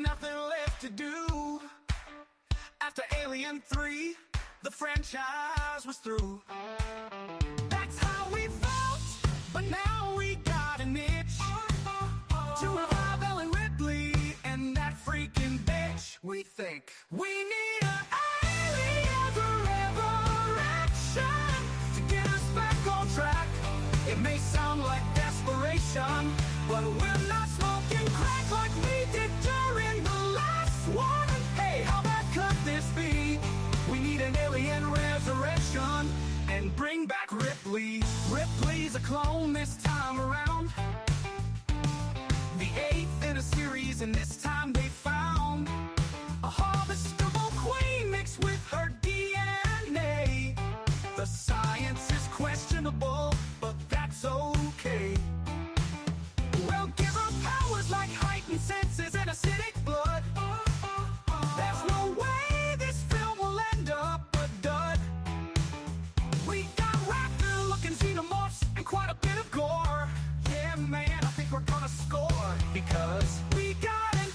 nothing left to do. After Alien 3, the franchise was through. That's how we felt, but now we got an itch to revive Ellen Ripley and that freaking bitch. We think we need an alien resurrection to get us back on track. It may sound like desperation, but we're not smoking crack like we did during the last one. Hey, how bad could this be? We need an alien resurrection and bring back Ripley. Ripley's a clone this time around, the 8th in a series, and this time they found a harvestable queen mixed with her DNA. The science is questionable, but that's okay. We'll give her powers like heightened senses and acidic blood. There's no way this film will end up a dud. We got raptor-looking xenomorphs and quite a bit of gore. Yeah, man, I think we're gonna score, because we got an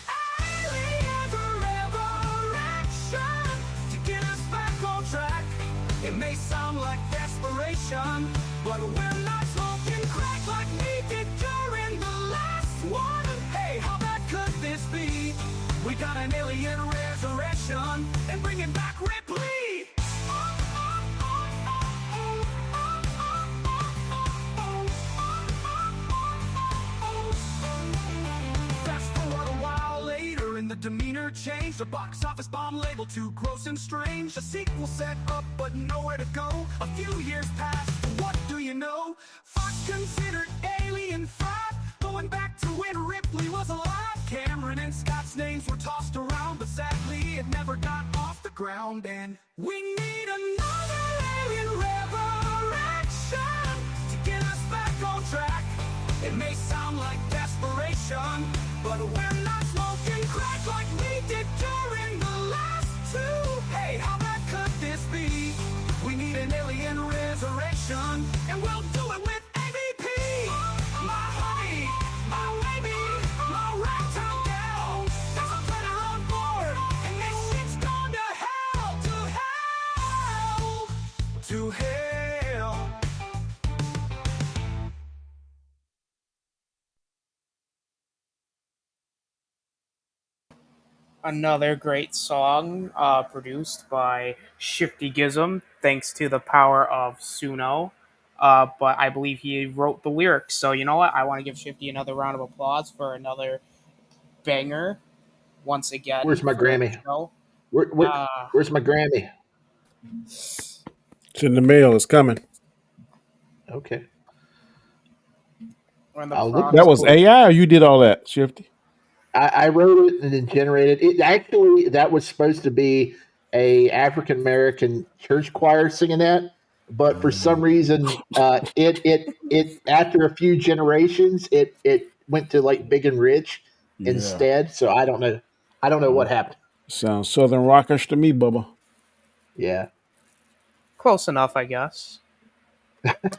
alien resurrection to get us back on track. It may sound like desperation, but we're not smoking crack like we did during the last one. Hey, how bad could this be? We got an alien resurrection and bringing back Ripley. Fast forward a while later and the demeanor changed. A box office bomb labeled too gross and strange. A sequel set up but nowhere to go. A few years passed, what do you know? Fox considered Alien 5, going back to when Ripley was alive. Cameron and Scott's names were tossed around, but sadly it never got off the ground. And we need another alien resurrection to get us back on track. It may sound like desperation, but we're not smoking crack like we did during the last two. Hey, how bad could this be? We need an alien resurrection, and we'll do it with AVP. My honey, my baby, my ragtime gal. There's a predator on board, and this shit's gone to hell, to hell, to hell. Another great song produced by Shifty Gism, thanks to the power of Suno. But I believe he wrote the lyrics. So you know what? I want to give Shifty another round of applause for another banger once again. Where's my for the Grammy? show. Where's my Grammy? It's in the mail. It's coming. Okay. We're in the I'll look- process- That was AI, or you did all that, Shifty? I wrote it and then generated it. Actually, that was supposed to be a African American church choir singing that, but for some reason, it after a few generations, it went to like Big and Rich instead. So I don't know what happened. Sounds Southern rockish to me, Bubba. Yeah. Close enough, I guess.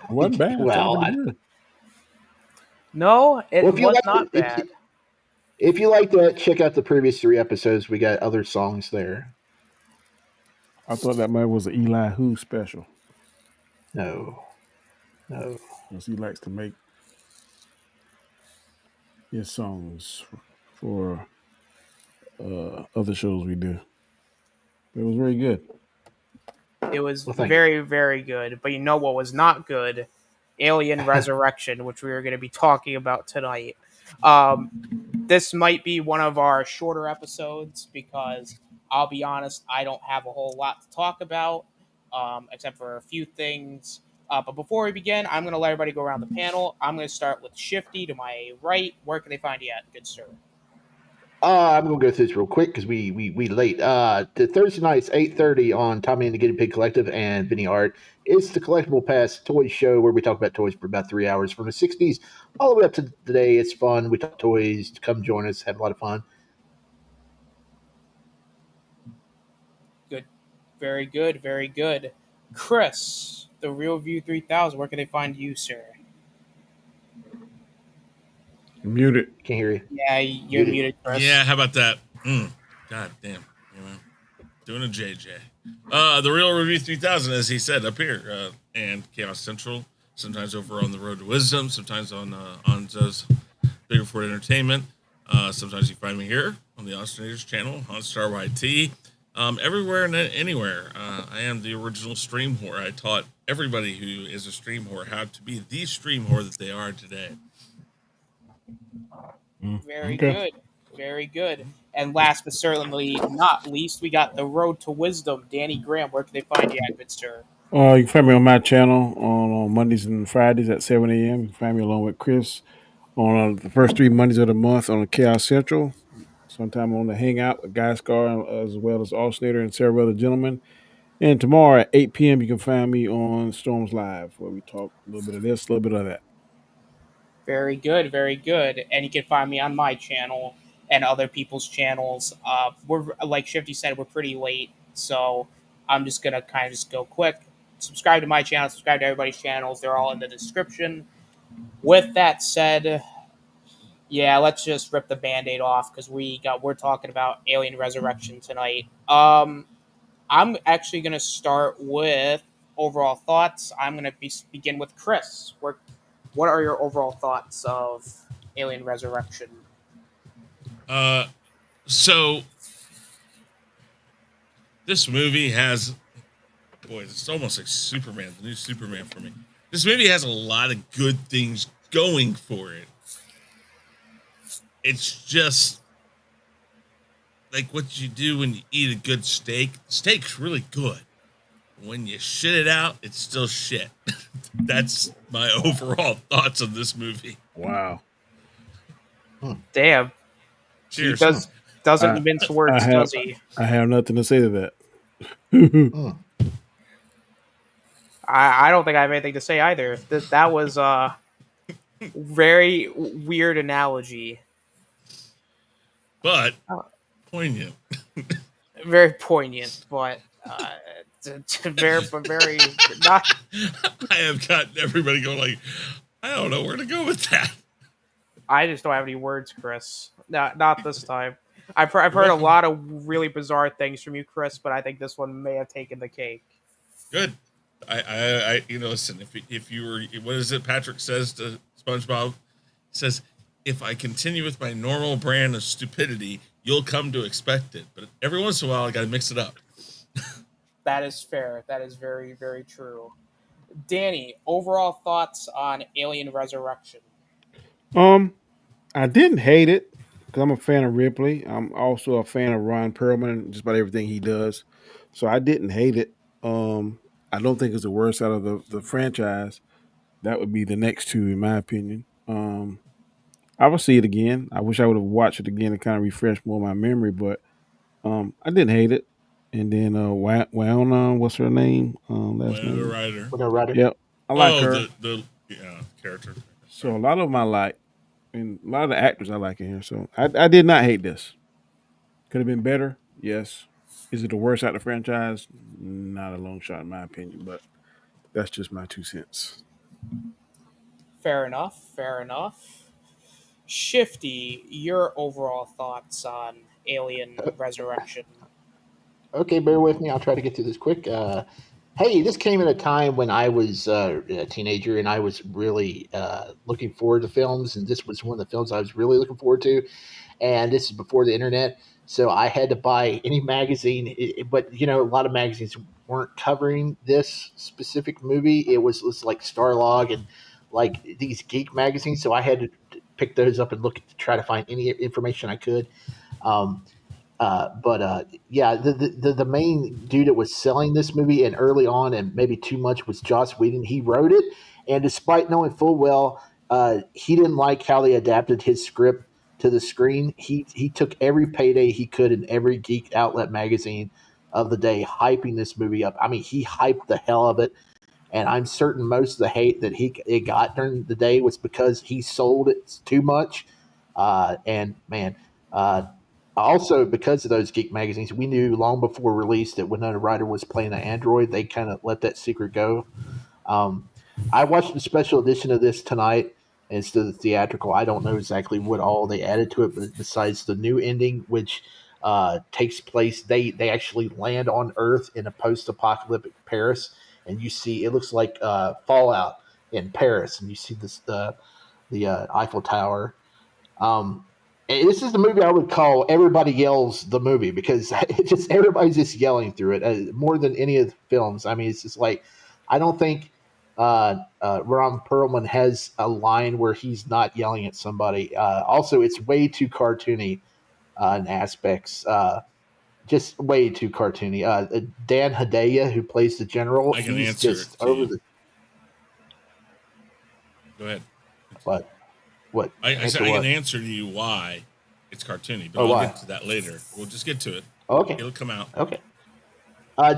Wasn't bad. Well, Sounded pretty good. No, it Well, if you was like not it- bad. if you like that, check out the previous 3 episodes. We got other songs there. I thought that man was an Eli Who special, No. because he likes to make his songs for other shows we do. It was very good. It was Well, thank very, very good. But you know what was not good? Alien Resurrection, which we are going to be talking about tonight. This might be one of our shorter episodes because I'll be honest, I don't have a whole lot to talk about, except for a few things. But before we begin, I'm going to let everybody go around the panel. I'm going to start with Shifty to my right. Where can they find you at, good sir? I'm gonna go through this real quick because we late. The Thursday nights 8:30 on Tommy and the Guinea Pig Collective and Vinny Art. It's the Collectible Pass Toy Show where we talk about toys for about 3 hours from the 60s all the way up to today. It's fun. We talk toys. Come join us. Have a lot of fun. Good. Very good. Very good. Chris, the Real View 3000. Where can they find you, sir? Muted. Can't hear you. Yeah, you're muted, Chris. Yeah, how about that? God damn. You know, doing a JJ. The Real Review 3000, as he said, up here. And Chaos Central. Sometimes over on the Road to Wisdom. Sometimes on Zo's Bigger Ford Entertainment. Sometimes you find me here on the Austinators channel, on Star YT. Everywhere and anywhere. I am the original stream whore. I taught everybody who is a stream whore how to be the stream whore that they are today. Very Okay. good. Very good. And last but certainly not least, we got the Road to Wisdom. Danny Graham, where can they find you at, good sir? You can find me on my channel on Mondays and Fridays at 7 a.m. You can find me along with Chris on the first 3 Mondays of the month on the Chaos Central. Sometime on the Hangout with Guy Scar as well as Alternator and several other gentlemen. And tomorrow at 8 p.m. you can find me on Storms Live where we talk a little bit of this, a little bit of that. Very good, very good. And you can find me on my channel and other people's channels. We're like Shifty said, we're pretty late, so I'm just gonna kind of just go quick. Subscribe to my channel, subscribe to everybody's channels. They're all in the description. With that said, yeah, let's just rip the band-aid off because we're talking about Alien Resurrection tonight. I'm actually gonna start with overall thoughts. I'm gonna begin with Chris. What are your overall thoughts of Alien Resurrection? So this movie has, boy, it's almost like Superman, the new Superman for me. This movie has a lot of good things going for it. It's just like what you do when you eat a good steak. Steak's really good. When you shit it out, it's still shit. That's my overall thoughts on this movie. Wow. Damn, Cheers. he doesn't mince words, does he? I have nothing to say to that. I don't think I have anything to say either. That was a very weird analogy. But poignant. Very poignant, but very not. I have gotten everybody going like, I don't know where to go with that. I just don't have any words, Chris. Not this time. I've heard a lot of really bizarre things from you, Chris, but I think this one may have taken the cake. Good. I listen, if you were, what is it Patrick says to SpongeBob? He says, if I continue with my normal brand of stupidity, you'll come to expect it. But every once in a while, I got to mix it up. That is fair. That is very, very true. Danny, overall thoughts on Alien Resurrection? I didn't hate it because I'm a fan of Ripley. I'm also a fan of Ron Perlman and just about everything he does. So I didn't hate it. I don't think it's the worst out of the franchise. That would be the next two, in my opinion. I will see it again. I wish I would have watched it again to kind of refresh more of my memory, but I didn't hate it. And then Wyona, what's her name? Last Winona name? Ryder. Winona Ryder. Yep, I like her. the character. So a lot of them I like, and a lot of the actors I like in here. So I did not hate this. Could have been better, yes. Is it the worst out of the franchise? Not a long shot, in my opinion, but that's just my 2 cents. Fair enough. Fair enough. Shifty, your overall thoughts on Alien Resurrection? Okay, bear with me. I'll try to get through this quick. Hey, this came at a time when I was a teenager and I was really looking forward to films, and this was one of the films I was really looking forward to. And this is before the internet, so I had to buy any magazine. But a lot of magazines weren't covering this specific movie. It was like Starlog and like these geek magazines, so I had to pick those up and look to try to find any information I could. Um, yeah, the main dude that was selling this movie and early on and maybe too much was Joss Whedon. He wrote it, and despite knowing full well he didn't like how they adapted his script to the screen, he took every payday he could in every geek outlet magazine of the day, hyping this movie up. I mean, he hyped the hell of it, and I'm certain most of the hate that it got during the day was because he sold it too much. And man. Also, because of those geek magazines, we knew long before release that Winona Ryder was playing an android. They kind of let that secret go. I watched the special edition of this tonight instead of the theatrical. I don't know exactly what all they added to it, but besides the new ending, which takes place. They actually land on Earth in a post-apocalyptic Paris, and you see it looks like Fallout in Paris, and you see the Eiffel Tower. Um, and this is the movie I would call "Everybody Yells" the movie because it just everybody's just yelling through it more than any of the films. I mean, it's just like I don't think Ron Perlman has a line where he's not yelling at somebody. Also, it's way too cartoony in aspects. Just way too cartoony. Dan Hedaya, who plays the general, I can he's answer it just to over you. the Go ahead. what what I said answer I can what? answer to you why it's cartoony, but Oh, I'll why? get to that later. We'll just get to it. Okay, It'll come out. okay.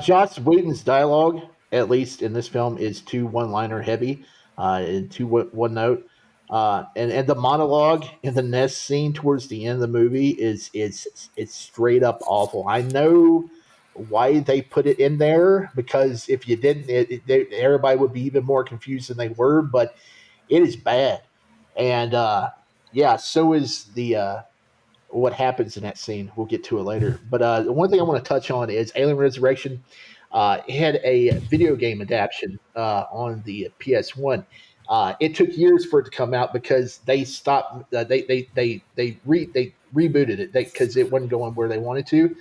Joss Whedon's dialogue, at least in this film, is too one-liner heavy, and too one note. And the monologue in the nest scene towards the end of the movie is it's straight up awful. I know why they put it in there because if you didn't, everybody would be even more confused than they were. But it is bad, and yeah, so is the what happens in that scene. We'll get to it later. But the one thing I want to touch on is Alien Resurrection. It had a video game adaptation on the PS1. It took years for it to come out because they stopped. They rebooted it because it wasn't going where they wanted to.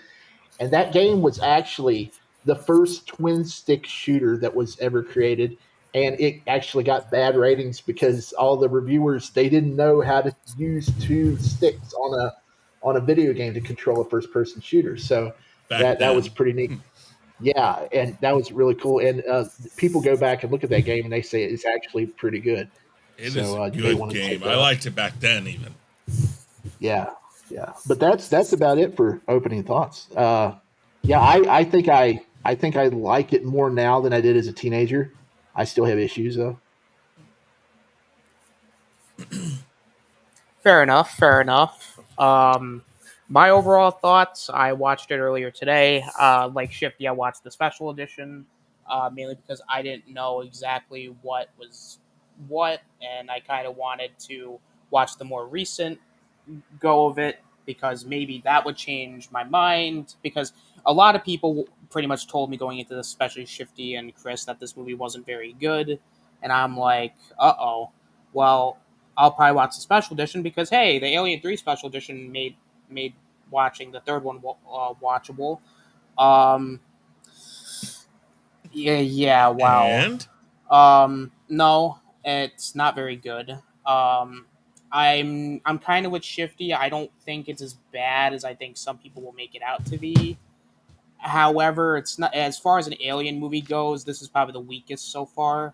And that game was actually the first twin stick shooter that was ever created. And it actually got bad ratings because all the reviewers they didn't know how to use two sticks on a video game to control a first person shooter. So Back that was then, pretty neat. Yeah, and that was really cool. And people go back and look at that game and they say it's actually pretty good. it is So a you may good want to check game. that I out. liked it back then, even. Yeah, yeah. But that's about it for opening thoughts. Yeah, I think I like it more now than I did as a teenager. I still have issues though. Fair enough. Fair enough. My overall thoughts. I watched it earlier today. Like Shifty, I watched the special edition, mainly because I didn't know exactly what was what, and I kind of wanted to watch the more recent go of it because maybe that would change my mind. Because a lot of people pretty much told me going into this, especially Shifty and Chris, that this movie wasn't very good, and I'm like, well, I'll probably watch the special edition because hey, the Alien 3 special edition made watching the third one watchable. Um, yeah, wow. And No, it's not very good. I'm kind of with Shifty. I don't think it's as bad as I think some people will make it out to be. However, it's not as far as an Alien movie goes. This is probably the weakest so far.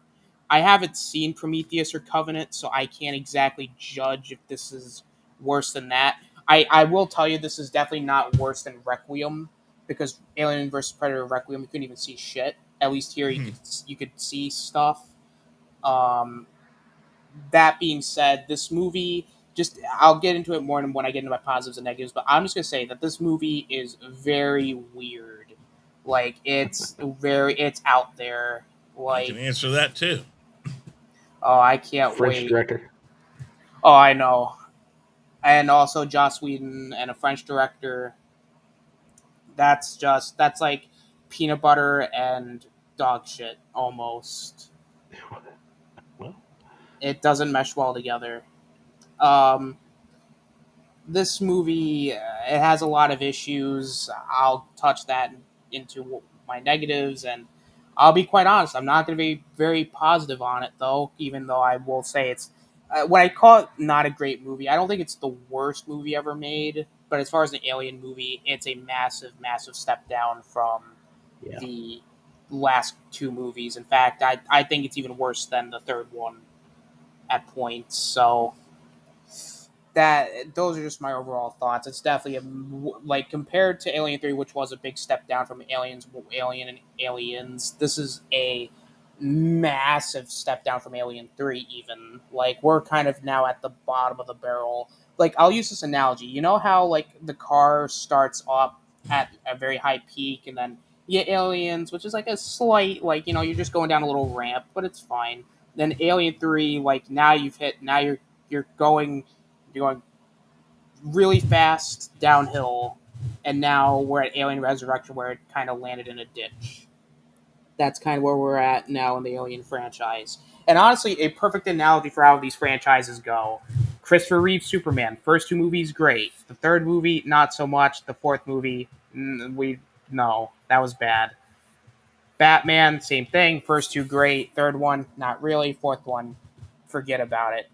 I haven't seen Prometheus or Covenant, so I can't exactly judge if this is worse than that. I will tell you this is definitely not worse than Requiem because Alien vs Predator Requiem you couldn't even see shit. At least here you could see stuff. Um, that being said, this movie just I'll get into it more when I get into my positives and negatives, but I'm just gonna say that this movie is very weird. Like it's out there. I can Like answer that too. oh I can't French wait. director. Oh I know. And also Joss Whedon and a French director. That's like peanut butter and dog shit almost. Well, It doesn't mesh well together. Um, this movie it has a lot of issues. I'll touch that into my negatives, and I'll be quite honest. I'm not going to be very positive on it, though. Even though I will say it's when I call it not a great movie, I don't think it's the worst movie ever made. But as far as an Alien movie, it's a massive, massive step down from yeah. the last two movies. In fact, I think it's even worse than the third one at points. So those are just my overall thoughts. It's definitely like compared to Alien 3, which was a big step down from Alien and Aliens. This is a massive step down from Alien 3. Even like we're kind of now at the bottom of the barrel. Like I'll use this analogy. You know how like the car starts up at a very high peak, and then you get Aliens, which is like a slight like you're just going down a little ramp, but it's fine. Then Alien 3, like now you're going really fast downhill, and now we're at Alien Resurrection where it kind of landed in a ditch. That's kind of where we're at now in the Alien franchise. And honestly, a perfect analogy for how these franchises go. Christopher Reeve Superman, first two movies great. The third movie not so much. The fourth movie no, that was bad. Batman, same thing. First two great. Third one not really. Fourth one, forget about it.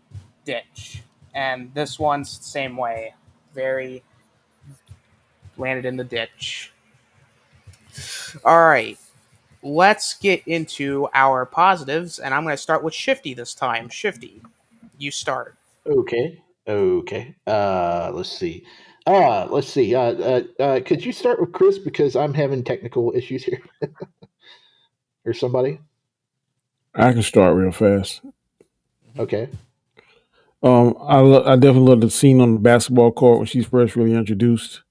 Ditch. And this one's the same way. Very landed in the ditch. All right. Let's get into our positives, and I'm going to start with Shifty this time. Shifty, you start. Okay. Okay. Let's see. Let's see. Could you start with Chris because I'm having technical issues here, or somebody? I can start real fast. Okay. I definitely love the scene on the basketball court when she's first really introduced.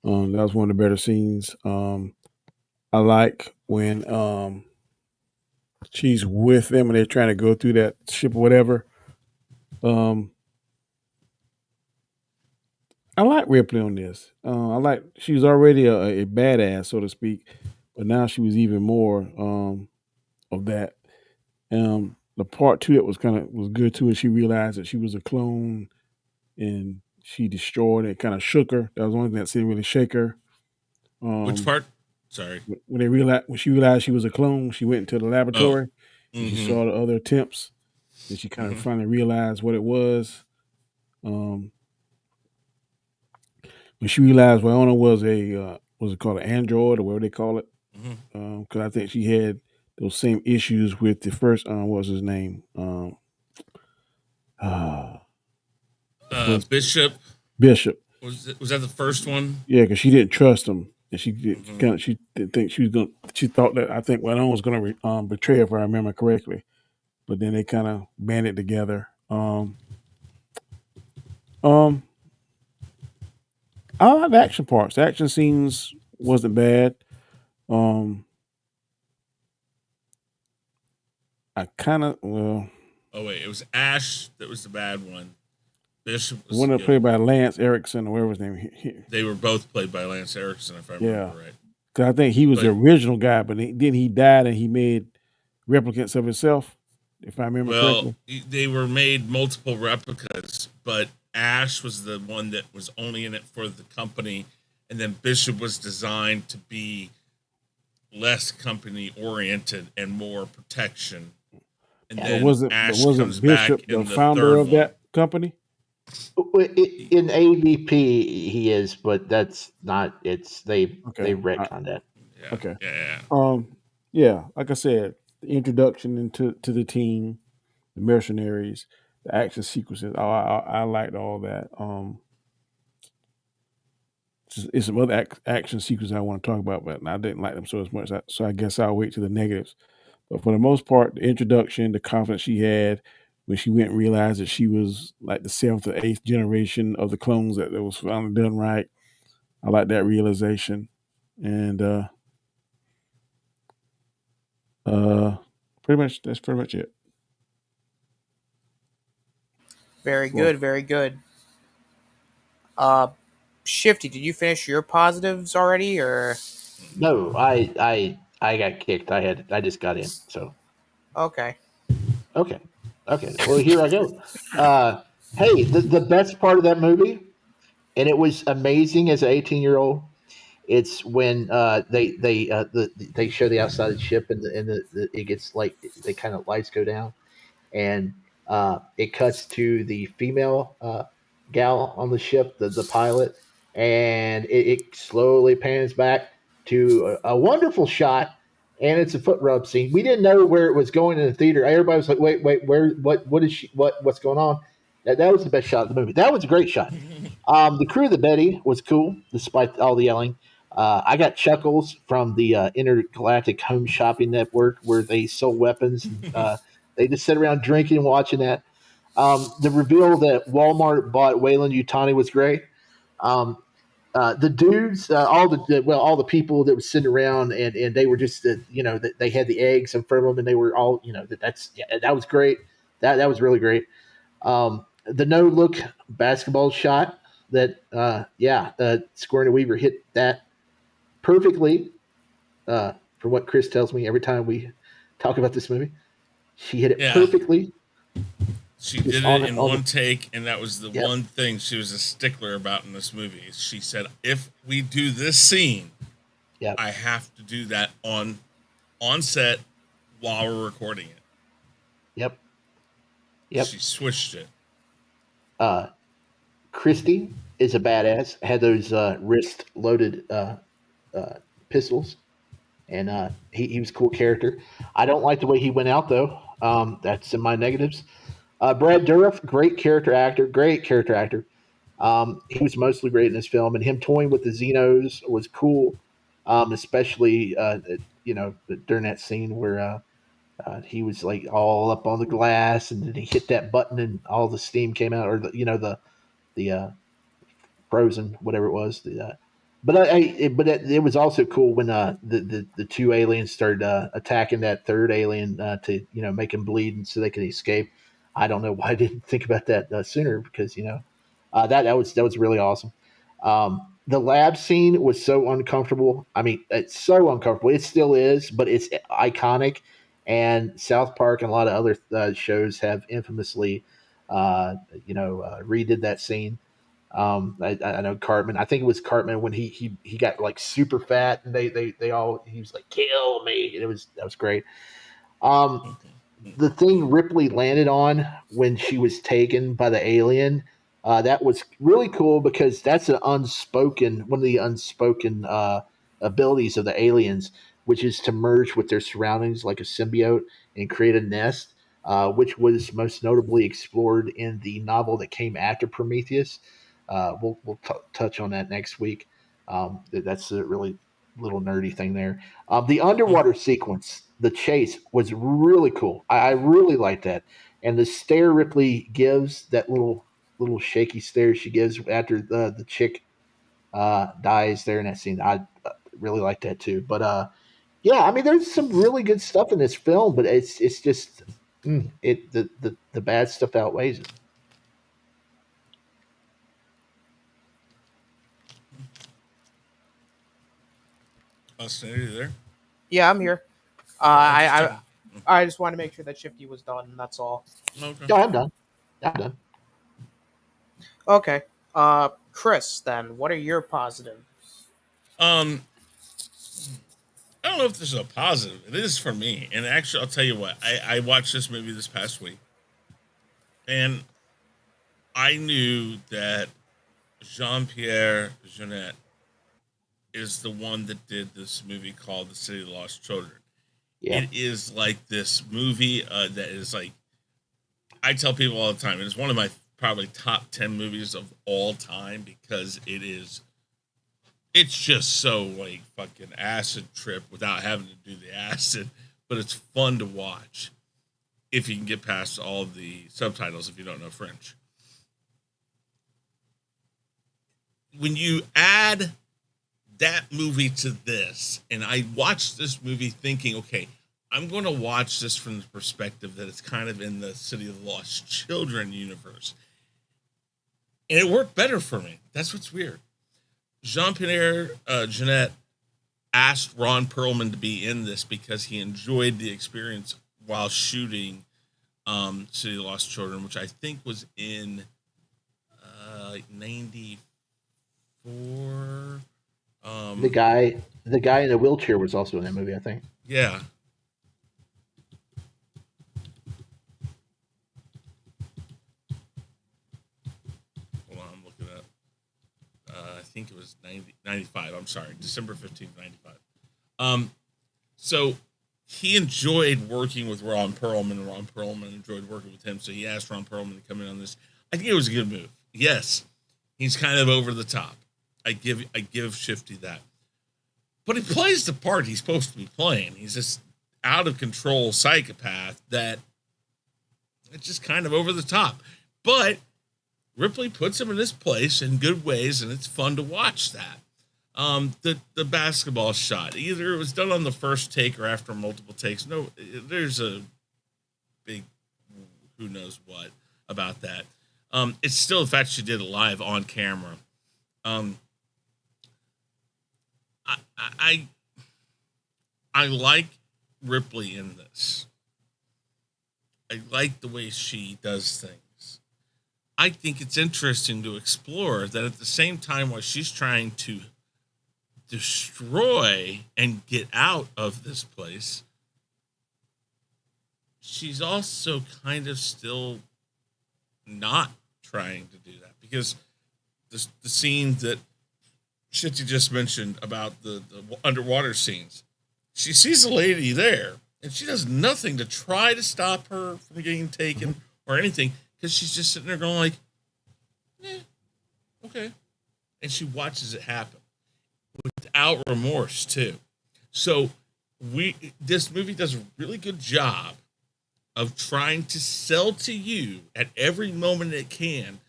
That was one of the better scenes. I like when she's with them and they're trying to go through that ship or whatever. I like Ripley on this. I like she was already a badass, so to speak, but now she was even more of that. The part two that was good too is she realized that she was a clone and she destroyed it. Kind of shook her. That was the only thing that didn't really shake her. Which part? Sorry. When she realized she was a clone, she went into the laboratory and she saw the other attempts, and she kind of finally realized what it was. When she realized Wyona was was it called an android or whatever they call it, because I think she had those same issues with the first. What was his name? Bishop. Bishop. Was that the first one? Yeah, because she didn't trust him, and she didn't think she was going. She thought that I think Wyona was going to betray her, if I remember correctly. But then they kind of banded together. I like the action parts. The action scenes wasn't bad. I kind of Oh wait, it was Ash that was the bad one. Bishop was one that good. played by Lance Erickson or whatever his name. They were both played by Lance Erickson, if I remember right. Because I think he was the original guy, but then he died and he made replicants of himself, if I remember correctly. They were made multiple replicas, but Ash was the one that was only in it for the company, and then Bishop was designed to be less company oriented and more protection. And then wasn't Bishop the founder of that company? In AVP, he is, but that's not. They retconned that. Yeah. Okay. Yeah. Yeah. Like I said, the introduction into the team, the mercenaries, the action sequences. I liked all that. It's some other action sequences I want to talk about, but I didn't like them so as much. So I guess I'll wait to the negatives. But for the most part, the introduction, the confidence she had when she went and realized that she was like the 7th or 8th generation of the clones that was finally done right. I like that realization. And that's pretty much it. Very good, very good. Shifty, did you finish your positives already, or? No, I got kicked. I just got in. So. Okay. Okay. Well, here I go. Hey, the best part of that movie, and it was amazing as an 18-year-old. It's when they show the outside of the ship and it gets like they kind of lights go down, and it cuts to the female gal on the ship, the pilot, and it slowly pans back to a wonderful shot, and it's a foot rub scene. We didn't know where it was going in the theater. Everybody was like, "Wait, where? What is she? What's going on?" That was the best shot of the movie. That was a great shot. The crew of the Betty was cool, despite all the yelling. I got chuckles from the Intergalactic Home Shopping Network, where they sold weapons. They just sit around drinking and watching that. The reveal that Walmart bought Wayland Yutani was great. The dudes, all the people that were sitting around, and they were just, they had the eggs in front of them, and they were all, that was great. That was really great. The no look basketball shot that Sigourney Weaver hit that perfectly. From what Chris tells me every time we talk about this movie, she hit it Yeah, perfectly. she Just did it in on one the take, and that was the yep, one thing she was a stickler about in this movie. She said, "If we do this scene, yep, I have to do that on set while we're recording it." yep, yep. She switched it. Uh, Christy is a badass. Had those wrist loaded pistols, and he was a cool character. I don't like the way he went out though. That's in my negatives. Brad Dourif, great character actor, great character actor. He was mostly great in this film, and him toying with the Xenos was cool, especially during that scene where he was like all up on the glass, and then he hit that button, and all the steam came out, or the frozen whatever it was. It was also cool when the two aliens started attacking that third alien to make him bleed and so they could escape. I don't know why I didn't think about that sooner because that was really awesome. The lab scene was so uncomfortable. I mean, it's so uncomfortable. It still is, but it's iconic. And South Park and a lot of other shows have infamously, redid that scene. I know Cartman. I think it was Cartman when he got like super fat, and they all he was like kill me. That was great. Um, the thing Ripley landed on when she was taken by the alien, that was really cool because that's one of the unspoken abilities of the aliens, which is to merge with their surroundings like a symbiote and create a nest, which was most notably explored in the novel that came after Prometheus. We'll touch on that next week. That's a really little nerdy thing there. The underwater sequence, the chase, was really cool. I really liked that, and the stare Ripley gives, that little shaky stare she gives after the chick dies there in that scene. I really like that too. But yeah, I mean, there's some really good stuff in this film, but it's just the bad stuff outweighs it. Are you there? Yeah, I'm here. Just I, checking. I just want to make sure that Shifty was done. That's all. Okay. No, I'm done. I'm done. Okay. Chris, then, what are your positives? Um, I don't know if this is a positive. It is for me. And actually, I'll tell you what. I watched this movie this past week, and I knew that Jean Pierre Jeunet is the one that did this movie called The City of Lost Children. Yeah. It is like this movie that is like, I tell people all the time, it is one of my probably top 10 movies of all time because it's just so like fucking acid trip without having to do the acid, but it's fun to watch if you can get past all the subtitles if you don't know French. When you add that movie to this, and I watched this movie thinking, okay, I'm going to watch this from the perspective that it's kind of in the City of Lost Children universe. And it worked better for me. That's what's weird. Jean-Pierre Jeunet asked Ron Perlman to be in this because he enjoyed the experience while shooting City of Lost Children, which I think was in like 94. The guy in the wheelchair was also in that movie, I think. Yeah. Hold on, I'm looking up. I think it was 95. I'm sorry, December 15th, 95. So he enjoyed working with Ron Perlman, and Ron Perlman enjoyed working with him. So he asked Ron Perlman to come in on this. I think it was a good move. Yes, he's kind of over the top. I give Shifty that. But he plays the part he's supposed to be playing. He's this out of control psychopath that it's just kind of over the top. But Ripley puts him in his place in good ways, and it's fun to watch that. The basketball shot, either it was done on the first take or after multiple takes. No, there's a big who knows what about that. It's still the fact she did it live on camera. Um, I, I I like Ripley in this. I like the way she does things. I think it's interesting to explore that at the same time while she's trying to destroy and get out of this place, she's also kind of still not trying to do that, because the scene that Shitty just mentioned about the underwater scenes, she sees a lady there and she does nothing to try to stop her from getting taken or anything, because she's just sitting there going like, okay. And she watches it happen without remorse too. So this movie does a really good job of trying to sell to you at every moment it can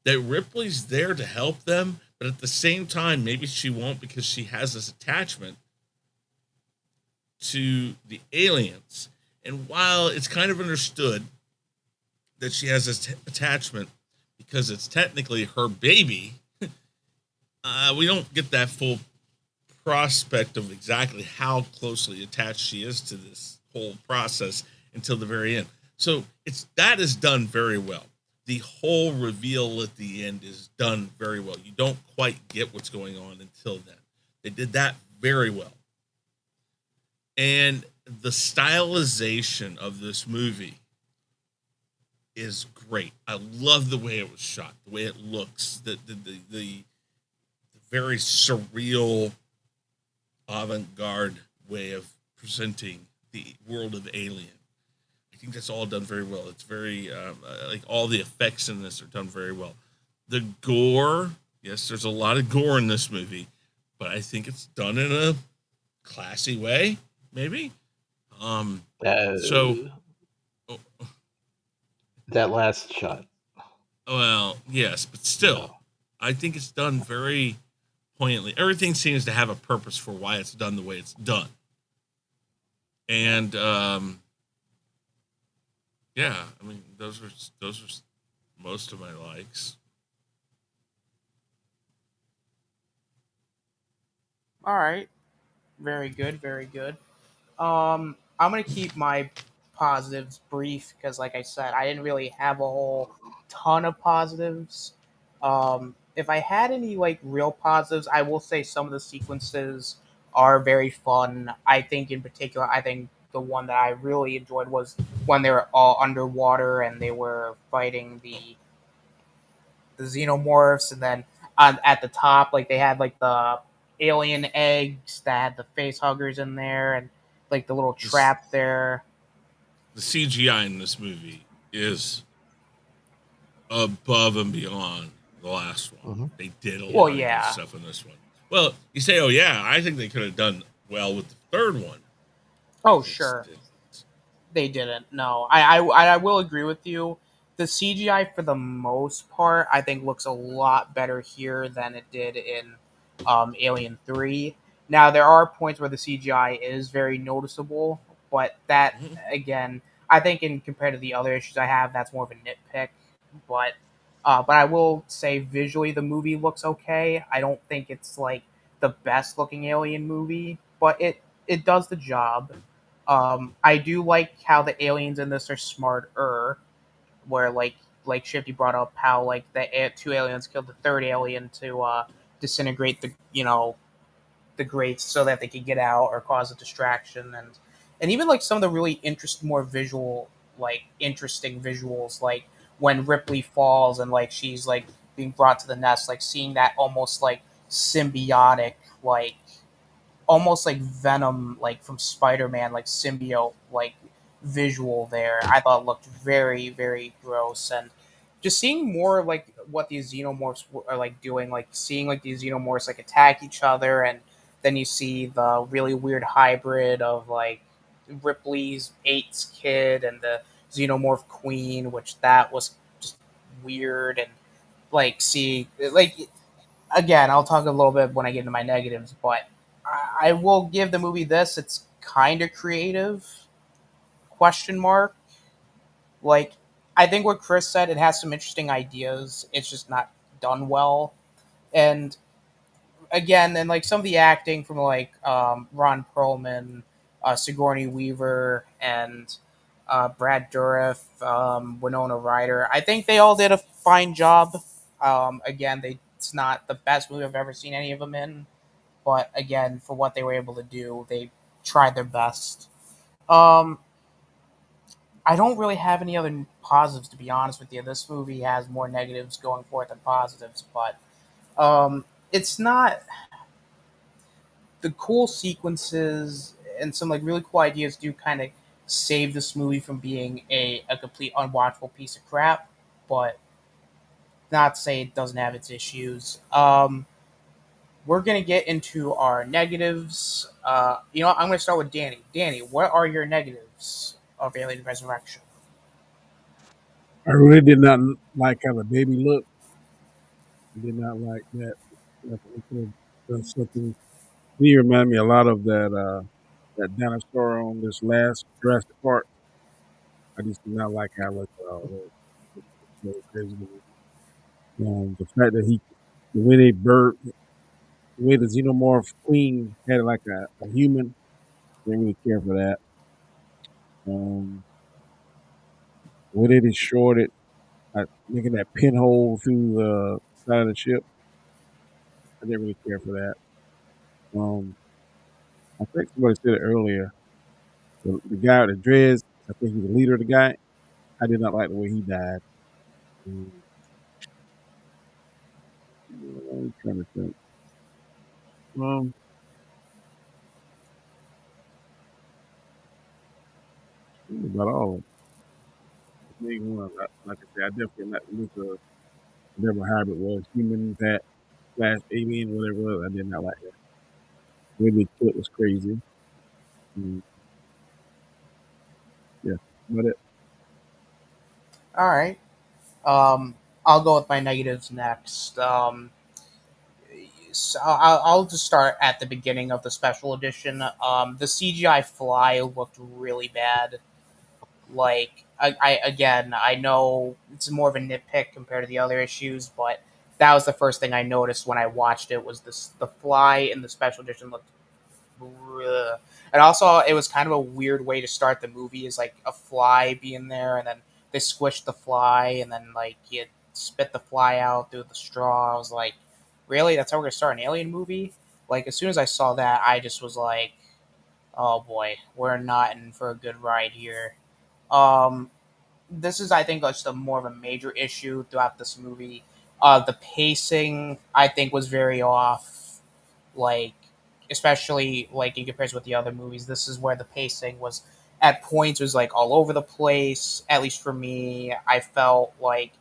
that Ripley's there to help them, but at the same time, maybe she won't, because she has this attachment to the aliens. And while it's kind of understood that she has this attachment because it's technically her baby, we don't get that full prospect of exactly how closely attached she is to this whole process until the very end. So that is done very well. The whole reveal at the end is done very well. You don't quite get what's going on until then. They did that very well. And the stylization of this movie is great. I love the way it was shot, the way it looks, the very surreal, avant-garde way of presenting the world of Alien. I think that's all done very well. It's very, like all the effects in this are done very well. The gore, yes, there's a lot of gore in this movie, but I think it's done in a classy way, maybe. So that last shot. Well, yes, but still, No. I think it's done very poignantly. Everything seems to have a purpose for why it's done the way it's done. And yeah, I mean, those are most of my likes. All right. Very good. Very good. I'm gonna keep my positives brief because, like I said, I didn't really have a whole ton of positives. If I had any like real positives, I will say some of the sequences are very fun. I think, in particular, I think the one that I really enjoyed was when they were all underwater and they were fighting the xenomorphs, and then at the top, like they had like the alien eggs that had the face huggers in there, and like the little This, trap there. the CGI in this movie is above and beyond the last one. Mm-hmm. They did a Well, lot of good yeah, stuff in this one. Well, you say, oh yeah, I think they could have done well with the third one. They oh just sure, didn't. they didn't. No, I will agree with you. The CGI for the most part, I think, looks a lot better here than it did in Alien 3. Now, there are points where the CGI is very noticeable, but that, Mhm. again, I think in compared to the other issues I have, that's more of a nitpick. But but I will say visually the movie looks okay. I don't think it's like the best looking Alien movie, but it does the job. I do like how the aliens in this are smarter, where like Shifty brought up how like the two aliens killed the third alien to disintegrate the grates so that they could get out or cause a distraction, and even like some of the really more visual, like interesting visuals, like when Ripley falls and like she's like being brought to the nest, like seeing that almost like symbiotic, like almost like Venom, like from Spider-Man, like symbiote, like visual there. I thought looked very, very gross, and just seeing more like what these xenomorphs are like doing, like seeing like these xenomorphs like attack each other, and then you see the really weird hybrid of like Ripley's Eight's kid and the xenomorph queen, which that was just weird, and like see like again, I'll talk a little bit when I get into my negatives, but I will give the movie this. It's kind of creative. Question mark. Like I think what Chris said, it has some interesting ideas. It's just not done well. And again, and like some of the acting from like Ron Perlman, Sigourney Weaver, and Brad Dourif, Winona Ryder. I think they all did a fine job. Again, it's not the best movie I've ever seen any of them in, but again, for what they were able to do, they tried their best. Um, I don't really have any other positives to be honest with you. This movie has more negatives going for it than positives, but it's not the cool sequences and some like really cool ideas do kind of save this movie from being a complete unwatchable piece of crap, but not to say it doesn't have its issues. We're gonna get into our negatives. I'm gonna start with Danny. Danny, what are your negatives of Alien Resurrection? I really did not like how the baby looked. I did not like that. Like, it could have done something. He reminded me a lot of that dinosaur on this last Jurassic Park. I just did not like how it looked at all. It was crazy to me. The fact that the way the way the xenomorph queen had it like a human, didn't really care for that. Um, the way they destroyed it, making that pinhole through the side of the ship, I didn't really care for that. Um, I think somebody said it earlier. The guy with the dreads, I think he's the leader of the guy. I did not like the way he died. Um, I'm trying to think. Um, about all of them. Main one, like I said, I definitely not look of whatever hybrid was, human, that slash alien, whatever it was. I did not like that. The way they killed it was crazy. Mm, yeah, but it. All right. Um, I'll go with my negatives next. So I'll just start at the beginning of the special edition. The CGI fly looked really bad. Like I again, I know it's more of a nitpick compared to the other issues, but that was the first thing I noticed when I watched it was this the fly in the special edition looked. Ugh. And also, it was kind of a weird way to start the movie. Is like a fly being there, and then they squished the fly, and then like you spit the fly out through the straw. I was like, really? That's how we're gonna start an alien movie? Like as soon as I saw that, I just was like, oh boy, we're not in for a good ride here. Um, this is, I think, just a more of a major issue throughout this movie. The pacing, I think, was very off. Like, especially like in comparison with the other movies, this is where the pacing was at points was like all over the place. At least for me, I felt like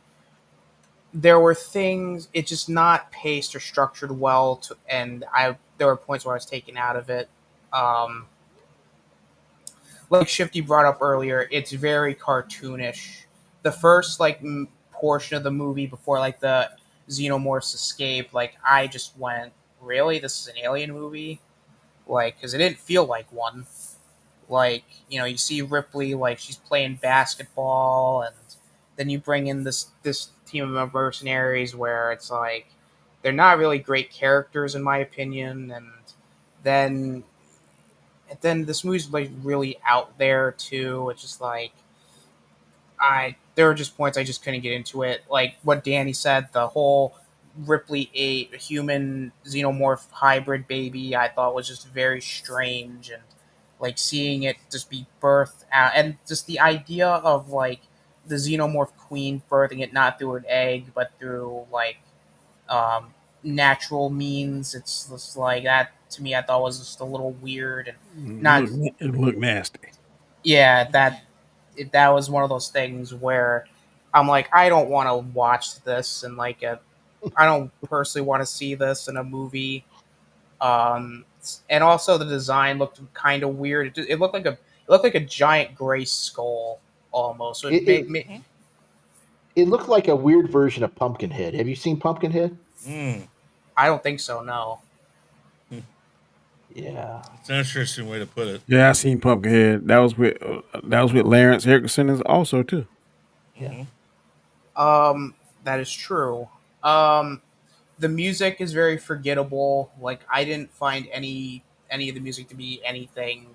there were things it just not paced or structured well, and I there were points where I was taken out of it. Um, like Shifty brought up earlier, it's very cartoonish. The first like portion of the movie before like the xenomorphs escape, like I just went, really, this is an alien movie, like because it didn't feel like one. Like you see Ripley like she's playing basketball, and then you bring in this team of mercenaries where it's like they're not really great characters in my opinion, then and then this movie's like really out there too. It's just like I there were just points I just couldn't get into it. Like what Danny said, the whole Ripley ate a human xenomorph hybrid baby, I thought was just very strange, and like seeing it just be birthed out, and just the idea of like the xenomorph queen birthing it not through an egg but through like um, natural means. It's just like that to me. I thought was just a little weird and not. It looked nasty. Yeah, that was one of those things where I'm like, I don't want to watch this and like I don't personally want to see this in a movie. And also the design looked kind of weird. It looked like a giant gray skull almost. So It, it it looked like a weird version of Pumpkinhead. Have you seen Pumpkinhead? Mm. I don't think so. No. Yeah. It's an interesting way to put it. Yeah, I seen Pumpkinhead. That was with Lawrence Erickson is also too. Yeah. Hmm. That is true. Um, the music is very forgettable. Like I didn't find any of the music to be anything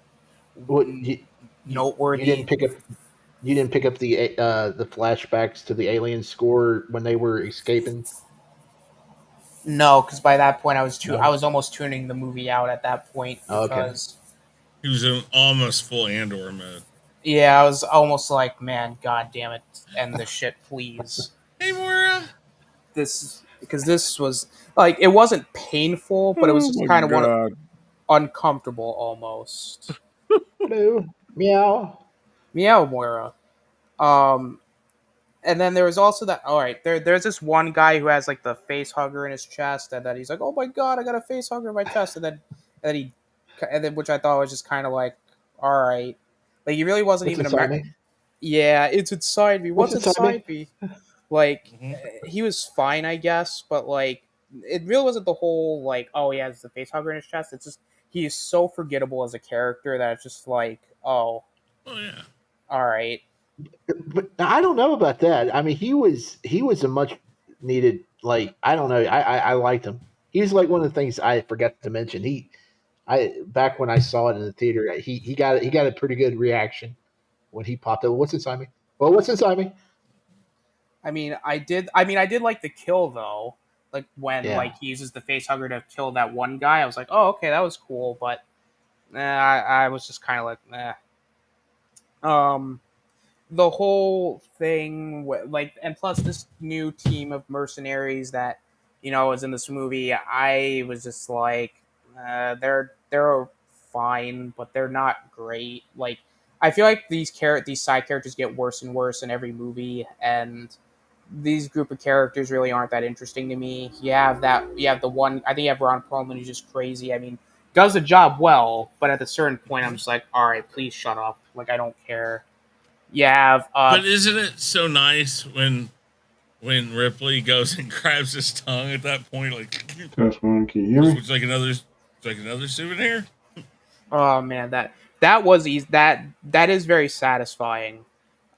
What n- you noteworthy. didn't pick up the flashbacks to the alien score when they were escaping? No, because by that point I No. was almost tuning the movie out at that point Oh, okay. because He was in almost full Andor mode. yeah, I was almost like, man, god damn it, end this shit, please. Hey, Moira. This because this was like it wasn't painful, but it was Oh just my kind of one god. uncomfortable almost. Hello. Meow. Meow Moira. Um, and then there was also that. All right, there's this one guy who has like the face hugger in his chest, and then he's like, "Oh my god, I got a face hugger in my chest," and then he, and then which I thought was just kind of like, all right, like he really wasn't What's even inside a. me? Yeah, it's inside me. What's What's inside me? inside me? Like Hmm. he was fine, I guess, but like it really wasn't the whole like, oh, he has the face hugger in his chest. It's just he is so forgettable as a character that it's just like, oh, Oh yeah. all right. But I don't know about that. I mean, he was a much needed, like, I don't know. I liked him. He was like one of the things I forgot to mention. I back when I saw it in the theater, he got a pretty good reaction when he popped up. What's inside me? Well, what's inside me? I mean, I did. I mean, I did like the kill though. Like when Yeah. like he uses the face hugger to kill that one guy, I was like, oh, okay, that was cool. But I was just kind of like, um, the whole thing, like, and plus this new team of mercenaries that is in this movie, I was just like, they're fine, but they're not great. Like, I feel like these side characters get worse and worse in every movie, and these group of characters really aren't that interesting to me. You have the one. I think you have Ron Perlman who's just crazy. I mean, does the job well, but at a certain point, I'm just like, all right, please shut up. Like, I don't care. You have But isn't it so nice when Ripley goes and grabs his tongue at that point, like Test one, can you hear me? it's like another souvenir. oh man, that was easy. That is very satisfying.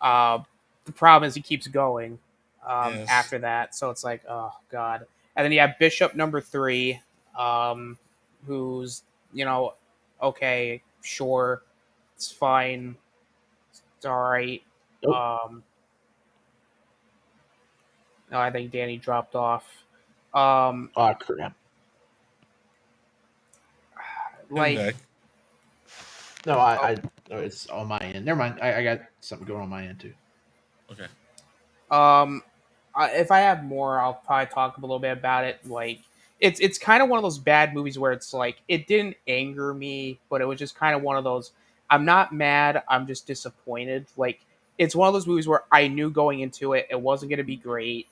Uh, the problem is he keeps going Yes. after that, so it's like, oh god. And then you have Bishop number three, um, who's you know, okay, sure, it's fine, it's all right. Nope. No, I think Danny dropped off. Um, Oh crap. Coming like, back. No, oh, no, it's on my end. Never mind. I got something going on my end too. Okay. Um, if I have more, I'll probably talk a little bit about it. Like, it's kind of one of those bad movies where it's like it didn't anger me, but it was just kind of one of those. I'm not mad. I'm just disappointed. Like, it's one of those movies where I knew going into it it wasn't going to be great.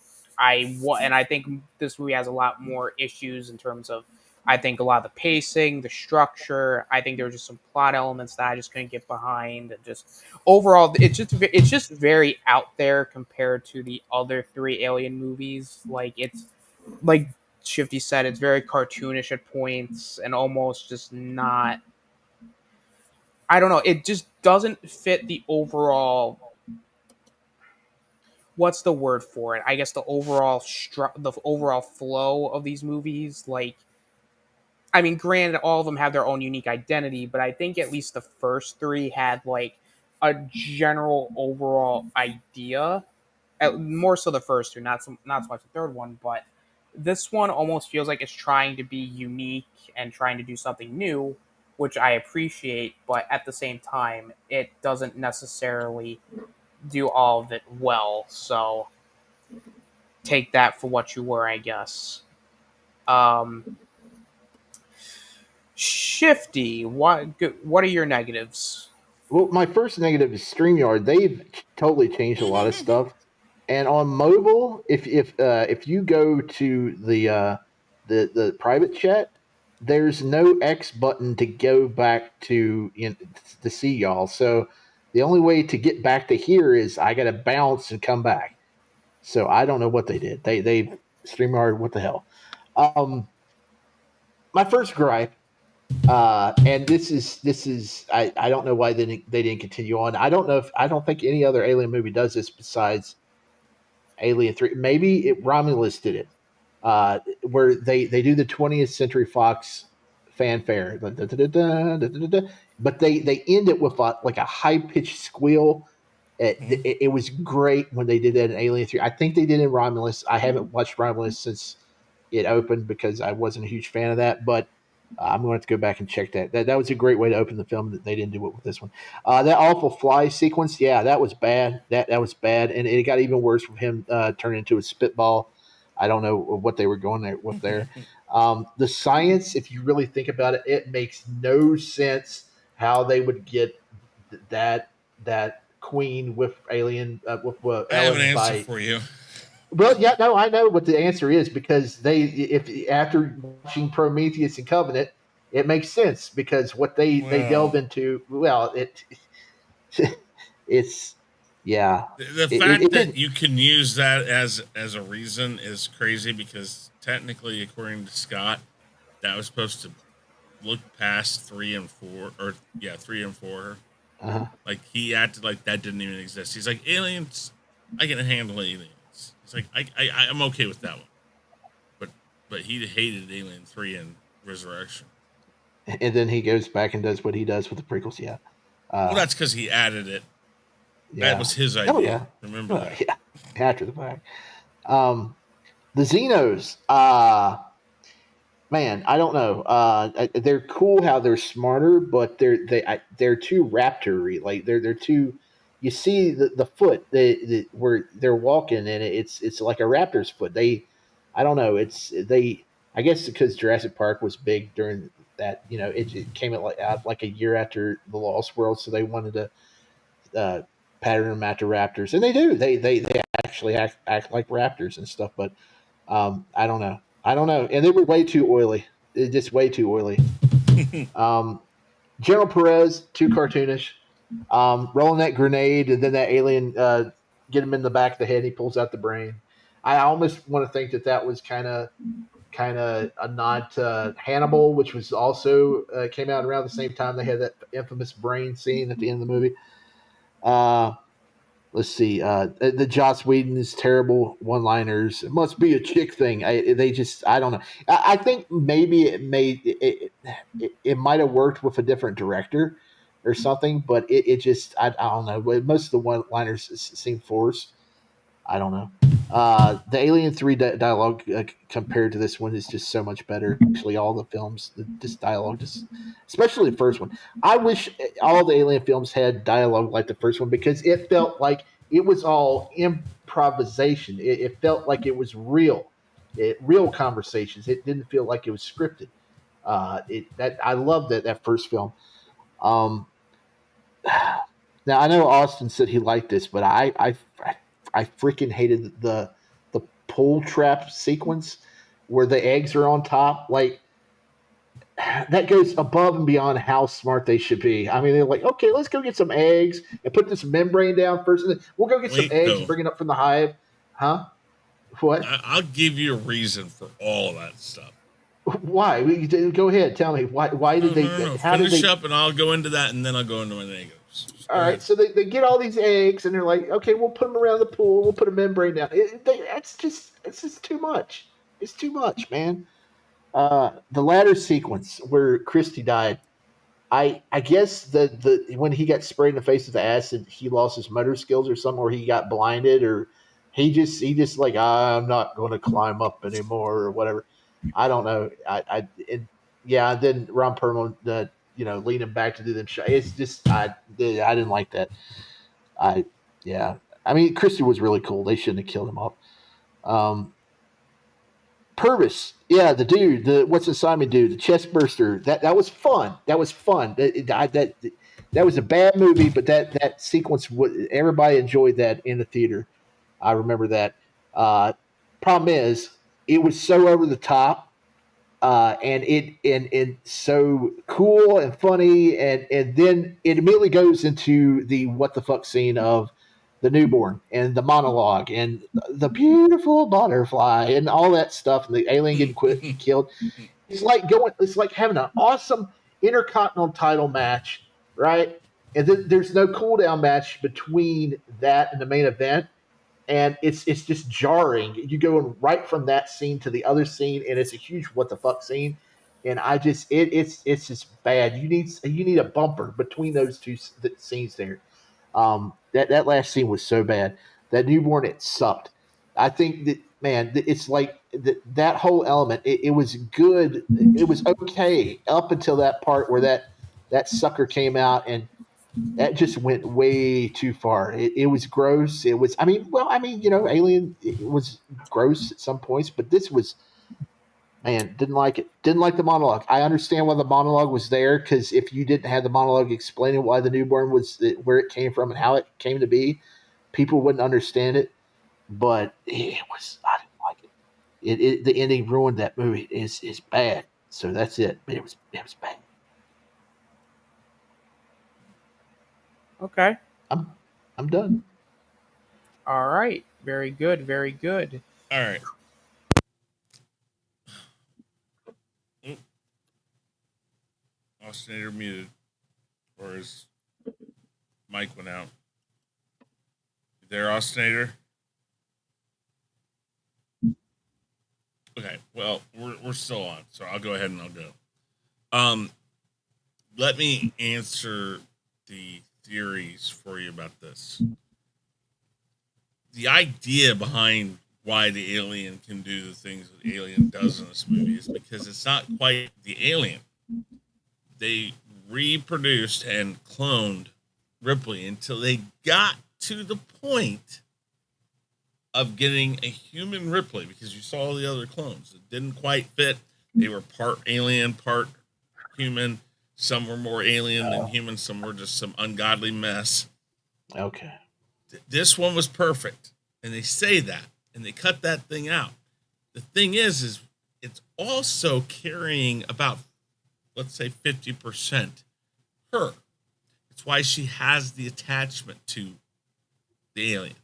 And I think this movie has a lot more issues in terms of. I think a lot of the pacing, the structure. I think there were just some plot elements that I just couldn't get behind, and just overall it's just very out there compared to the other three Alien movies. Like it's like Shifty said, it's very cartoonish at points and almost just not. I don't know. It just doesn't fit the overall. What's the word for it? I guess the overall flow of these movies. Like, I mean, granted, all of them have their own unique identity, but I think at least the first three had like a general overall idea. More so the first two, not so much the third one, but this one almost feels like it's trying to be unique and trying to do something new, which I appreciate, but at the same time, it doesn't necessarily do all of it well. So take that for what you were, I guess. Um, Shifty, what are your negatives? Well, my first negative is StreamYard. They've totally changed a lot of stuff. And on mobile, if you go to the private chat, there's no X button to go back to see y'all. So the only way to get back to here is I got to bounce and come back. So I don't know what they did. They StreamYard, what the hell? My first gripe And this is I don't know why they didn't continue on. I don't think any other Alien movie does this besides Alien 3. Maybe Romulus did it, where they do the 20th Century Fox fanfare, but they end it with like a high pitched squeal. Mhm. It was great when they did that in Alien 3. I think they did in Romulus. I haven't watched Romulus since it opened because I wasn't a huge fan of that, but I'm going to have to go back and check that. That was a great way to open the film. That they didn't do it with this one. That awful fly sequence, yeah, that was bad. That was bad, and it got even worse with him turning into a spitball. I don't know what they were going there with there. The science, if you really think about it, it makes no sense how they would get that queen with alien with I have an Ellen answer by. for you. Well, yeah, no, I know what the answer is because if after watching Prometheus and Covenant, it makes sense because what they delve Well, into. Well, it's yeah, the it fact that didn't. you can use that as a reason is crazy because technically, according to Scott, that was supposed to look past 3 and 4, or yeah, 3 and 4. Uh-huh. Like he acted like that didn't even exist. He's like aliens. I can handle aliens. He's like I'm okay with that one. But he hated Alien 3 and Resurrection. And then he goes back and does what he does with the prequels. Yeah, Well, uh, that's because he added it. That yeah, was his oh idea. yeah, Remember that. yeah. After the fact, um, the Xenos. Man, I don't know. They're cool how they're smarter, but they're too raptory. Like they're too. You see the foot where they're walking, and it's like a raptor's foot. I don't know. I guess because Jurassic Park was big during that. It came out like a year after the Lost World, so they wanted to pattern them after raptors, and they do. They actually act like raptors and stuff. But I don't know. I don't know. And they were way too oily. They're just way too oily. Um, General Perez, too cartoonish. Rolling that grenade and then that alien get him in the back of the head. He pulls out the brain. I almost want to think that was kind of a nod to Hannibal, which was also came out around the same time. They had that infamous brain scene at the end of the movie. Uh, let's see. The Joss Whedon's terrible one-liners. It must be a chick thing. I don't know. I think maybe it might have worked with a different director or something, but it just I don't know. Most of the one-liners seem forced. I don't know. The Alien 3 dialogue compared to this one is just so much better. Actually, all the films, this dialogue, especially the first one. I wish all the Alien films had dialogue like the first one because it felt like it was all improvisation. It felt like it was real conversations. It didn't feel like it was scripted. I love that first film. Um, now I know Austin said he liked this, but I freaking hated the pull trap sequence where the eggs are on top. Like that goes above and beyond how smart they should be. I mean, they're like, okay, let's go get some eggs and put this membrane down first, and then we'll go get some Wait, eggs and though. bring it up from the hive. Huh? What? I'll give you a reason for all of that stuff. Why? Go ahead. Tell me why. Why No, did no, they? no, no. How did Finish they? up, and I'll go into that, and then I'll go into my negatives. Just All go right, ahead. so they get all these eggs, and they're like, okay, we'll put them around the pool. We'll put a membrane down. It's just too much. It's too much, man. The ladder sequence where Christy died. I guess the when he got sprayed in the face with the acid, he lost his motor skills or something, or he got blinded, or he just like I'm not going to climb up anymore or whatever. I don't know. Yeah. Then Ron Perlman, leaning back to do them. It's just I didn't like that. I yeah. I mean, Christy was really cool. They shouldn't have killed him off. Um, Purvis, yeah, the dude, the what's inside me dude, the chest burster. That was fun. That was fun. That was a bad movie, but that sequence, everybody enjoyed that in the theater. I remember that. Uh, Problem is, it was so over the top, and so cool and funny, and then it immediately goes into the what the fuck scene of the newborn and the monologue and the beautiful butterfly and all that stuff and the alien getting killed. It's like having an awesome Intercontinental title match, right? And then there's no cool down match between that and the main event, and it's just jarring. You go right from that scene to the other scene, and it's a huge what the fuck scene. And I just it's just bad. You need a bumper between those two scenes there. That last scene was so bad. That newborn, it sucked. I think that, man, it's like that whole element. It was good. It was okay up until that part where that sucker came out, and that just went way too far. It was gross. It was. Alien, it was gross at some points, but this was, man, didn't like it. Didn't like the monologue. I understand why the monologue was there, because if you didn't have the monologue explaining why the newborn was, where it came from and how it came to be, people wouldn't understand it. But it was. I didn't like it. The ending ruined that movie. Is bad. So that's it. But it was bad. Okay. I'm done. All right. Very good. Very good. All right. Austinator muted, or his mic went out. You there, Austinator? Okay, well, we're still on, so I'll go ahead and I'll go. Let me answer the theories for you about this. The idea behind why the alien can do the things that the alien does in this movie is because it's not quite the alien. They reproduced and cloned Ripley until they got to the point of getting a human Ripley, because you saw the other clones that didn't quite fit. They were part alien, part human. Some were more alien than human. Some were just some ungodly mess. Okay. This one was perfect, and they say that, and they cut that thing out. The thing is it's also carrying about, let's say, 50% her. It's why she has the attachment to the alien.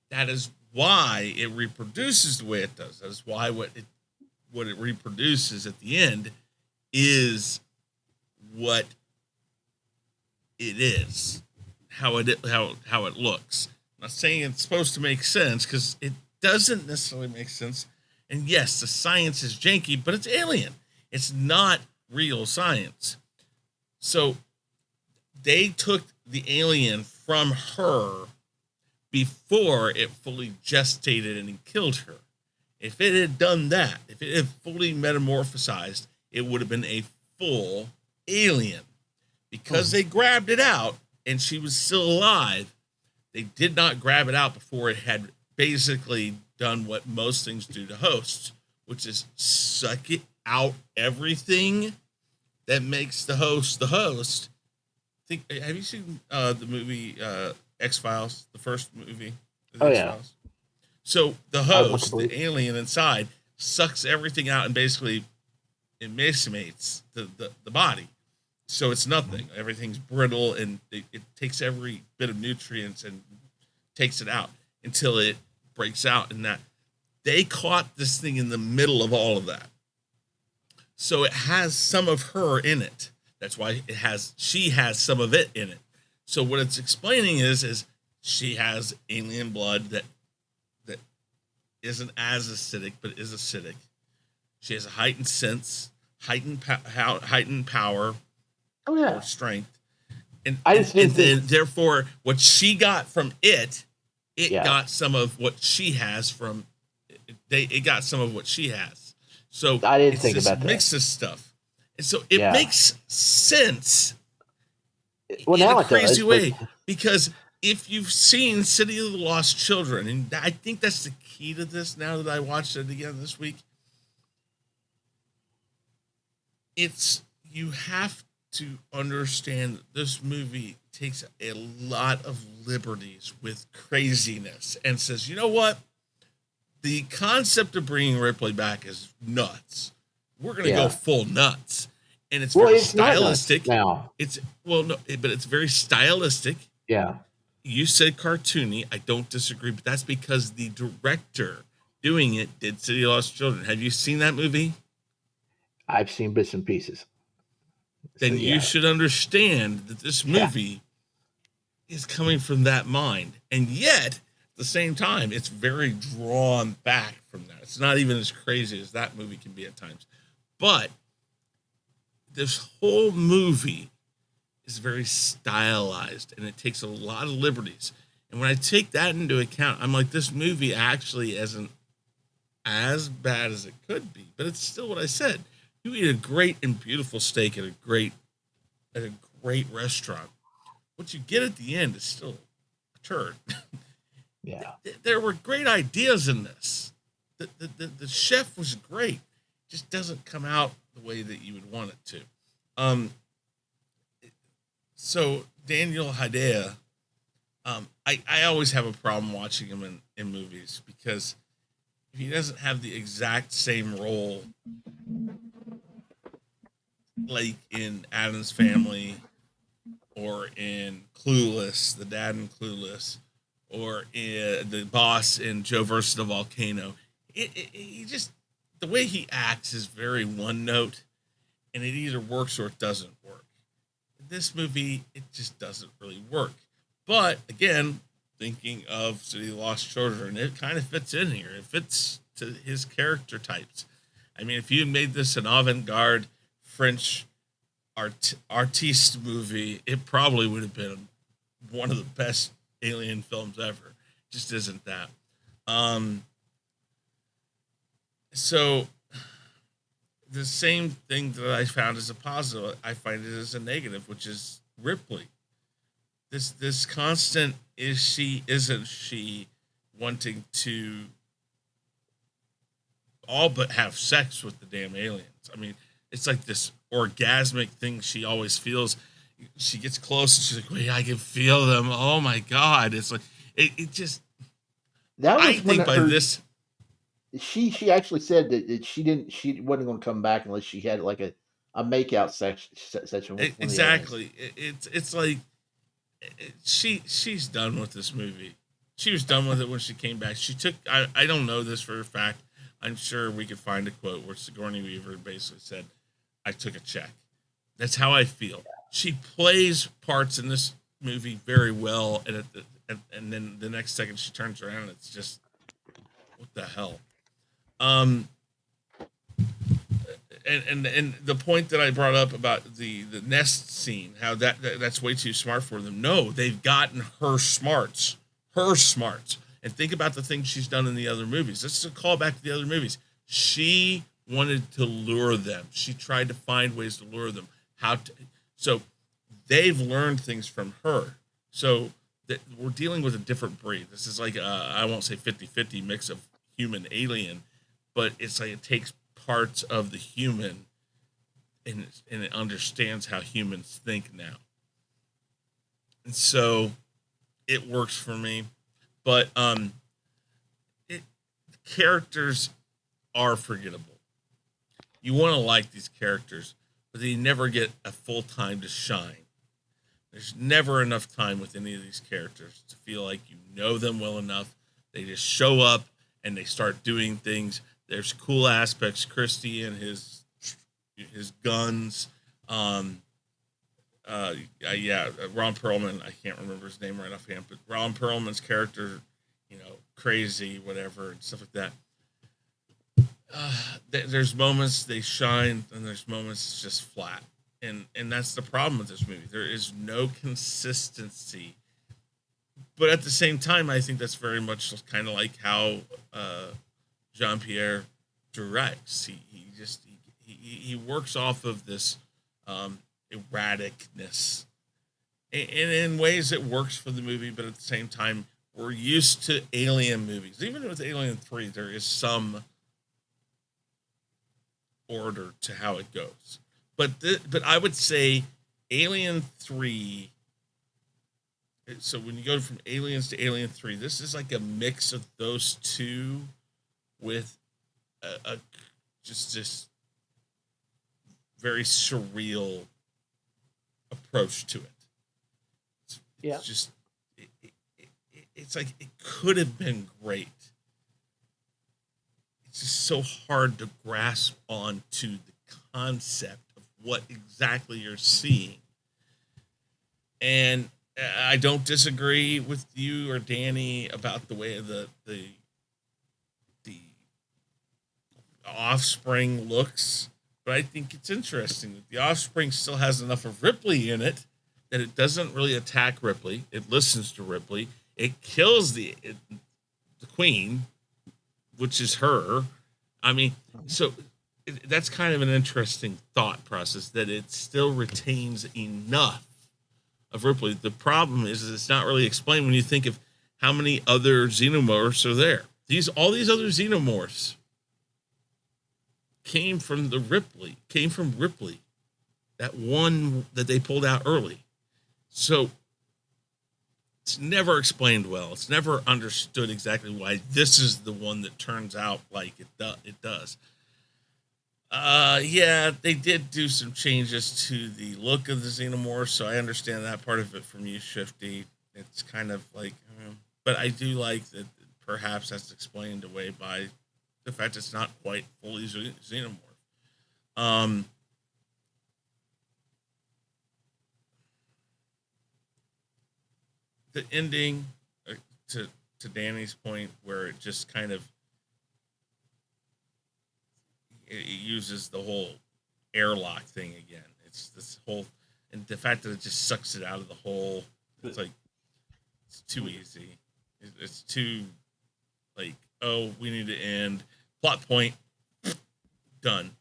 That is why it reproduces the way it does. That is why what it reproduces at the end is what it is, how it looks. I'm not saying it's supposed to make sense, because it doesn't necessarily make sense. And yes, the science is janky, but it's alien. It's not real science. So they took the alien from her before it fully gestated and killed her. If it had done that, if it had fully metamorphosized, it would have been a full alien. Because they grabbed it out and she was still alive, they did not grab it out before it had basically done what most things do to hosts, which is suck it out everything that makes the host the host. Have you seen the movie X-Files, the first movie? X-Files? Yeah. So the host, the alien inside, sucks everything out and basically emaciates the body. So it's nothing. Everything's brittle, and it takes every bit of nutrients and takes it out until it breaks out. And that they caught this thing in the middle of all of that. So it has some of her in it. That's why she has some of it in it. So what it's explaining is she has alien blood that isn't as acidic, but is acidic. She has a heightened sense, heightened power, or strength, and then therefore what she got from it got some of what she has from. It got some of what she has. So I didn't think about that. Mix of stuff, and so it makes sense. Well, in now a crazy way, but because if you've seen City of the Lost Children, and I think that's the key to this now that I watched it again this week, you have to understand that this movie takes a lot of liberties with craziness and says, you know what? The concept of bringing Ripley back is nuts. We're going to go full nuts. And it's very stylistic. Now. But it's very stylistic. Yeah. You said cartoony. I don't disagree, but that's because the director doing it did City of Lost Children. Have you seen that movie? I've seen bits and pieces. then you should understand that this movie is coming from that mind. And yet, at the same time, it's very drawn back from that. It's not even as crazy as that movie can be at times. But this whole movie is very stylized, and it takes a lot of liberties. And when I take that into account, I'm like, this movie actually isn't as bad as it could be. But it's still what I said. You eat a great and beautiful steak at a great restaurant. What you get at the end is still a turd. Yeah. There were great ideas in this. The chef was great. It just doesn't come out the way that you would want it to. So Daniel Hidea, I always have a problem watching him in movies because if he doesn't have the exact same role like in Addams Family or in Clueless, the dad in Clueless, or in the boss in Joe versus the Volcano, he just, the way he acts is very one note, and it either works or it doesn't work. In this movie, it just doesn't really work. But again, thinking of City of Lost Children, it kind of fits in here. It fits to his character types. I mean, if you made this an avant-garde French artiste movie, it probably would have been one of the best alien films ever. It just isn't that. So the same thing that I found as a positive, I find it as a negative, which is Ripley. This constant is she, isn't she, wanting to all but have sex with the damn aliens. I mean, it's like this orgasmic thing she always feels. She gets close and she's like, wait, I can feel them. Oh my God. It's like, it just, That was I think by this. She actually said that she wasn't going to come back unless she had like a makeout session with Exactly. It's like, she's done with this movie. She was done with it when she came back. She took, I don't know this for a fact. I'm sure we could find a quote where Sigourney Weaver basically said, I took a check. That's how I feel. She plays parts in this movie very well, and then the next second she turns around and it's just, what the hell? And the point that I brought up about the nest scene, how that's way too smart for them. No, they've gotten her smarts, and think about the things she's done in the other movies. This is a callback to the other movies. She wanted to lure them. She tried to find ways to lure them. So they've learned things from her. So that we're dealing with a different breed. This is like I won't say 50-50 mix of human alien, but it's like it takes parts of the human and it understands how humans think now. And so it works for me. But characters are forgettable. You want to like these characters, but they never get a full time to shine. There's never enough time with any of these characters to feel like you know them well enough. They just show up and they start doing things. There's cool aspects. Christie and his guns. Ron Perlman, I can't remember his name right offhand, but Ron Perlman's character, crazy, whatever, and stuff like that. There's moments they shine, and there's moments it's just flat, and that's the problem with this movie. There is no consistency, but at the same time, I think that's very much kind of like how Jean-Pierre directs. He works off of this erraticness, and in ways it works for the movie, but at the same time, we're used to Alien movies. Even with Alien 3, there is some order to how it goes. But I would say Alien 3, so when you go from Aliens to Alien 3, this is like a mix of those two with just this very surreal approach to it. It's just it's like it could have been great. It's just so hard to grasp onto the concept of what exactly you're seeing. And I don't disagree with you or Danny about the way the offspring looks, but I think it's interesting that the offspring still has enough of Ripley in it that it doesn't really attack Ripley. It listens to Ripley. It kills the queen, which is her. I mean, so that's kind of an interesting thought process that it still retains enough of Ripley. The problem is it's not really explained when you think of how many other xenomorphs are there. All these other xenomorphs came from Ripley, that one that they pulled out early. So it's never explained well. It's never understood exactly why this is the one that turns out like it does. Yeah, they did do some changes to the look of the xenomorph, so I understand that part of it from you, Shifty. It's kind of like, but I do like that perhaps that's explained away by the fact it's not quite fully xenomorph. The ending, to Danny's point, where it just kind of it uses the whole airlock thing again. It's this whole, and the fact that it just sucks it out of the hole. It's like it's too easy. It's too like, oh, we need to end. Plot point, done.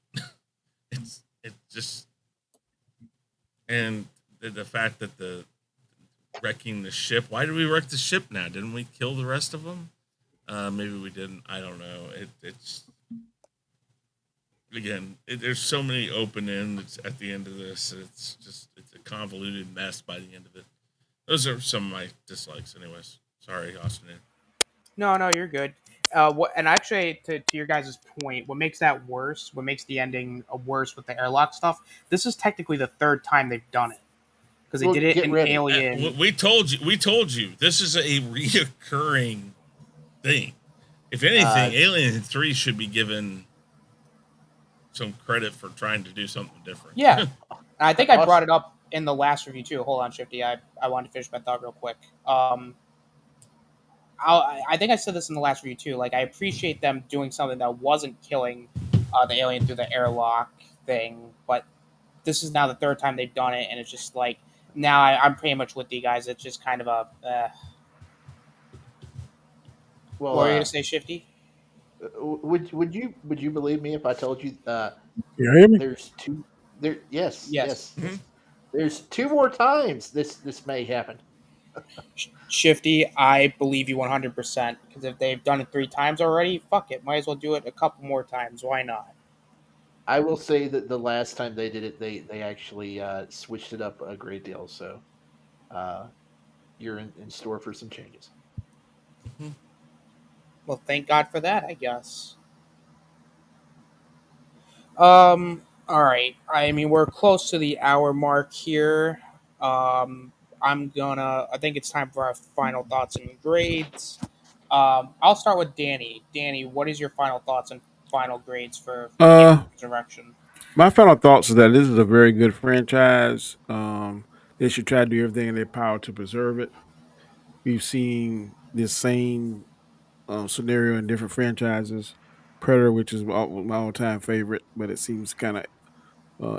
It just, and the fact that the wrecking the ship. Why did we wreck the ship now? Didn't we kill the rest of them? Maybe we didn't. I don't know. It's again. There's so many open ends at the end of this. It's a convoluted mess by the end of it. Those are some of my dislikes, anyways. Sorry, Austin. No, you're good. And actually, to your guys' point, what makes that worse, what makes the ending worse with the airlock stuff, this is technically the third time they've done it. Because they did it in Alien. We told you. This is a reoccurring thing. If anything, Alien 3 should be given some credit for trying to do something different. Yeah. I think I brought it up in the last review, too. Hold on, Shifty. I wanted to finish my thought real quick. I think I said this in the last review, too. Like, I appreciate them doing something that wasn't killing the alien through the airlock thing, but this is now the third time they've done it, and it's just like, now I'm pretty much with you guys. It's just kind of a. Well, what were you gonna say, Shifty? Would you believe me if I told you You hear me? there's two there? Yes. Mm-hmm. There's two more times this may happen. Shifty, I believe you 100%. Because if they've done it 3 times already, fuck it. Might as well do it a couple more times. Why not? I will say that the last time they did it, they actually switched it up a great deal. So you're in store for some changes. Mm-hmm. Well, thank God for that, I guess. All right. I mean, we're close to the hour mark here. I think it's time for our final thoughts and grades. I'll start with Danny. Danny, what is your final thoughts and final grades for Resurrection? My final thoughts is that this is a very good franchise. They should try to do everything in their power to preserve it. We've seen this same scenario in different franchises. Predator, which is my all-time favorite, but it seems kind of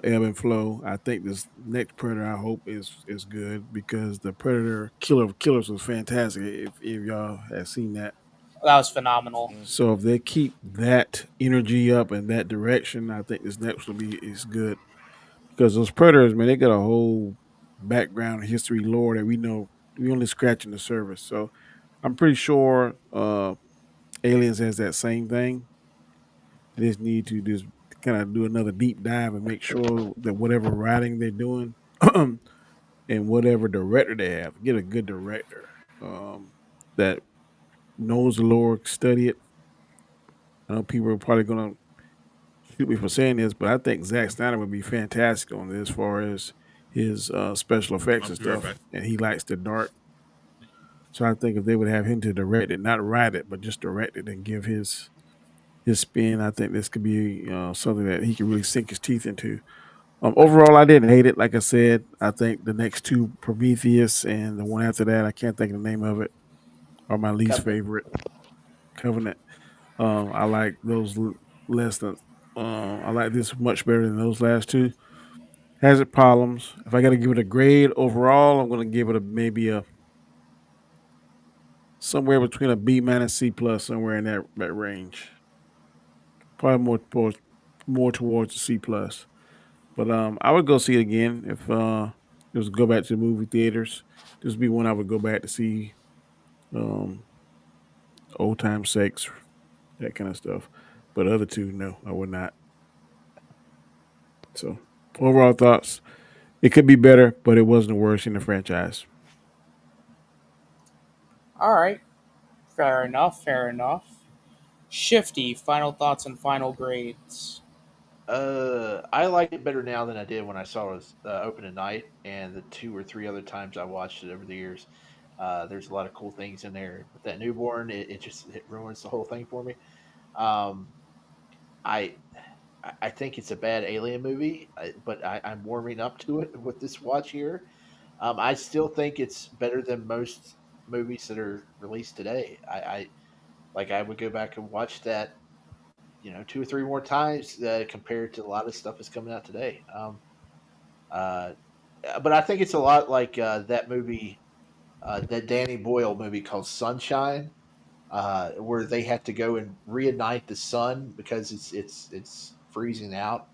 ebb and flow. I think this next Predator, I hope, is good because the Predator Killer of Killers was fantastic. If y'all have seen that, That was phenomenal. so if they keep that energy up in that direction, I think this next will be is good because those Predators, man, they got a whole background history lore that we know we only scratching the surface. So I'm pretty sure Aliens has that same thing. They just need to just kind of do another deep dive and make sure that whatever writing they're doing and whatever director they have, get a good director that knows the lore, study it. I know people are probably going to shoot me for saying this, but I think Zack Snyder would be fantastic on this as far as his special effects and stuff. Right, and he likes the dark. So I think if they would have him to direct it, not write it, but just direct it and give his spin, I think this could be something that he could really sink his teeth into. Overall, I didn't hate it. Like I said, I think the next two, Prometheus and the one after that, I can't think of the name of it, are my least Covenant. favorite. Covenant. I like those less than. I like this much better than those last two. Has it problems? If I got to give it a grade overall, I'm going to give it maybe a somewhere between a B minus C plus, somewhere in that range. Probably more towards the C plus. But I would go see it again if it was go back to the movie theaters. This would be one I would go back to see. Um, Old time sakes, that kind of stuff. But other two, no, I would not. So overall thoughts, it could be better, but it wasn't the worst in the franchise. All right. Fair enough. Fair enough. Shifty. Final thoughts and final grades. I like it better now than I did when I saw it open at night, and the two or three other times I watched it over the years. There's a lot of cool things in there. With that newborn, it ruins the whole thing for me. Um, I I think it's a bad alien movie, but I'm warming up to it with this watch here. I still think it's better than most movies that are released today. I would go back and watch that, two or three more times compared to a lot of stuff that's coming out today. Uh, but I think it's a lot like that movie, that Danny Boyle movie called Sunshine, where they had to go and reignite the sun because it's freezing out.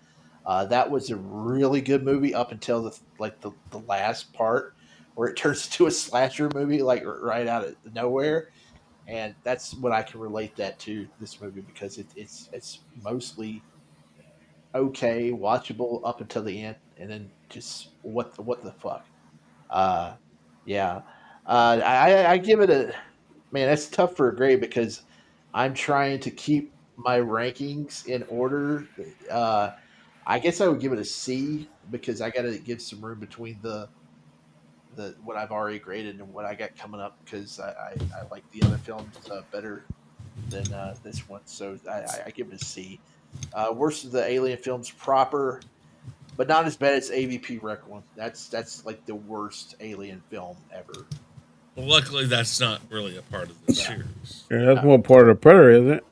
That was a really good movie up until the last part where it turns into a slasher movie like right out of nowhere, and that's what I can relate that to this movie because it's mostly okay, watchable up until the end, and then just what the fuck. Uh, yeah, I give it a man. That's tough for a grade because I'm trying to keep my rankings in order. Uh, I guess I would give it a C because I got to give some room between the what I've already graded and what I got coming up because I like the other films better than this one. So I give it a C. Worst of the Alien films proper, but not as bad as AVP Requiem. That's like the worst Alien film ever. Well, luckily, that's not really a part of the Yeah. series. Yeah, that's No. more part of the Predator, isn't it?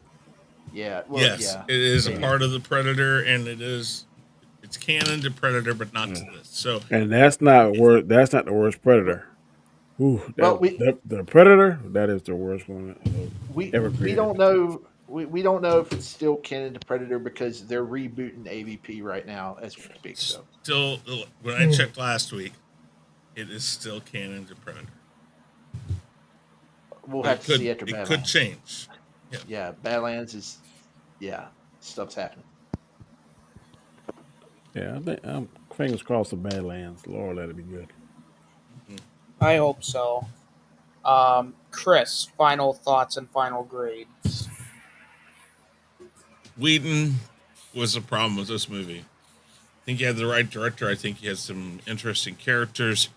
Yeah. Well. Yes, Yeah. it is a Maybe. part of the Predator, and it's canon to Predator, but not to Yeah. this. So And that's not worst. That's not the worst Predator. Ooh, Well, that the Predator, that is the worst one ever we created. don't know. We don't know if it's still canon to Predator because they're rebooting AVP right now as we speak. So still, when I checked last week, it is still canon to Predator, we'll but have to see after it could Badlands. change. Yeah. Yeah, Badlands is yeah, stuff's happening. Yeah, I think fingers crossed the Badlands. Lord, that'd be good. Mhm. I hope so. Chris. Final thoughts and final grades. Whedon was a problem with this movie. I think he had the right director. I think he had some interesting characters.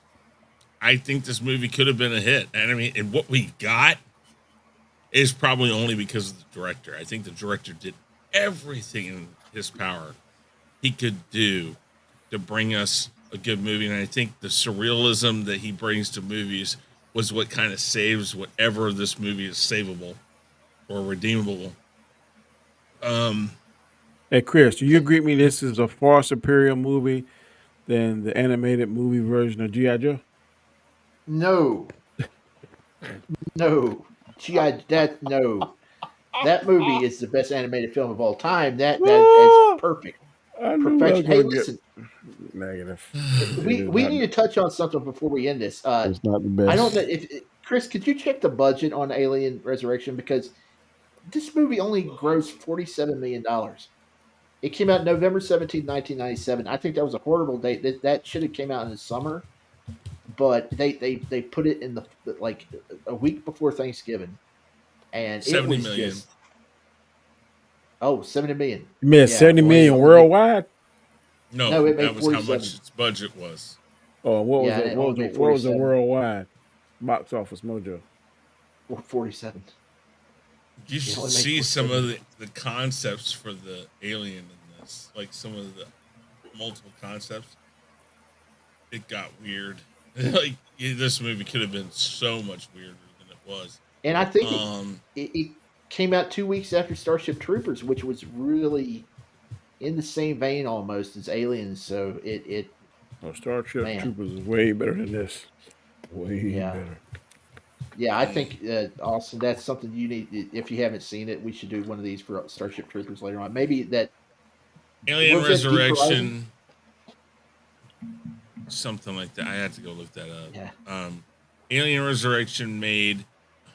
I think this movie could have been a hit. And I mean, and what we got is probably only because of the director. I think the director did everything in his power he could do to bring us a good movie. And I think the surrealism that he brings to movies was what kind of saves whatever this movie is savable or redeemable. Um, Hey, Chris, do you agree with me? This is a far superior movie than the animated movie version of GI Joe. No, no, GI that no, that movie is the best animated film of all time. That is Ah, perfect, I knew I was perfection. Hey, going to get listen, negative. It we is we not. need to touch on something before we end this. It's not the I don't know best. if Chris, could you check the budget on Alien Resurrection because this movie only grossed $47 million. It came out November 17th, 1997. I think that was a horrible date. That should have came out in the summer, but they put it in the like a week before Thanksgiving, and it 70 was million. just 70 million. You made Yeah, 70 million only made worldwide. No, no, it that made was how 47. much its budget was. Oh, Yeah, and it only made what was the 47 worldwide box office mojo? or 47. You It should only made see some 47. of the concepts for the alien in this, like some of the multiple concepts, it got weird. Like this movie could have been so much weirder than it was. And I think Um, it came out 2 weeks after Starship Troopers, which was really in the same vein almost as Aliens. So Starship man, Troopers is way better than this. Way yeah. better. Yeah, I think Austin, that's something you need. If you haven't seen it, we should do one of these for Starship Troopers later on. Maybe that Alien was that Deep Horizon. Resurrection, something like that. I had to go look that up. Yeah. Alien Resurrection made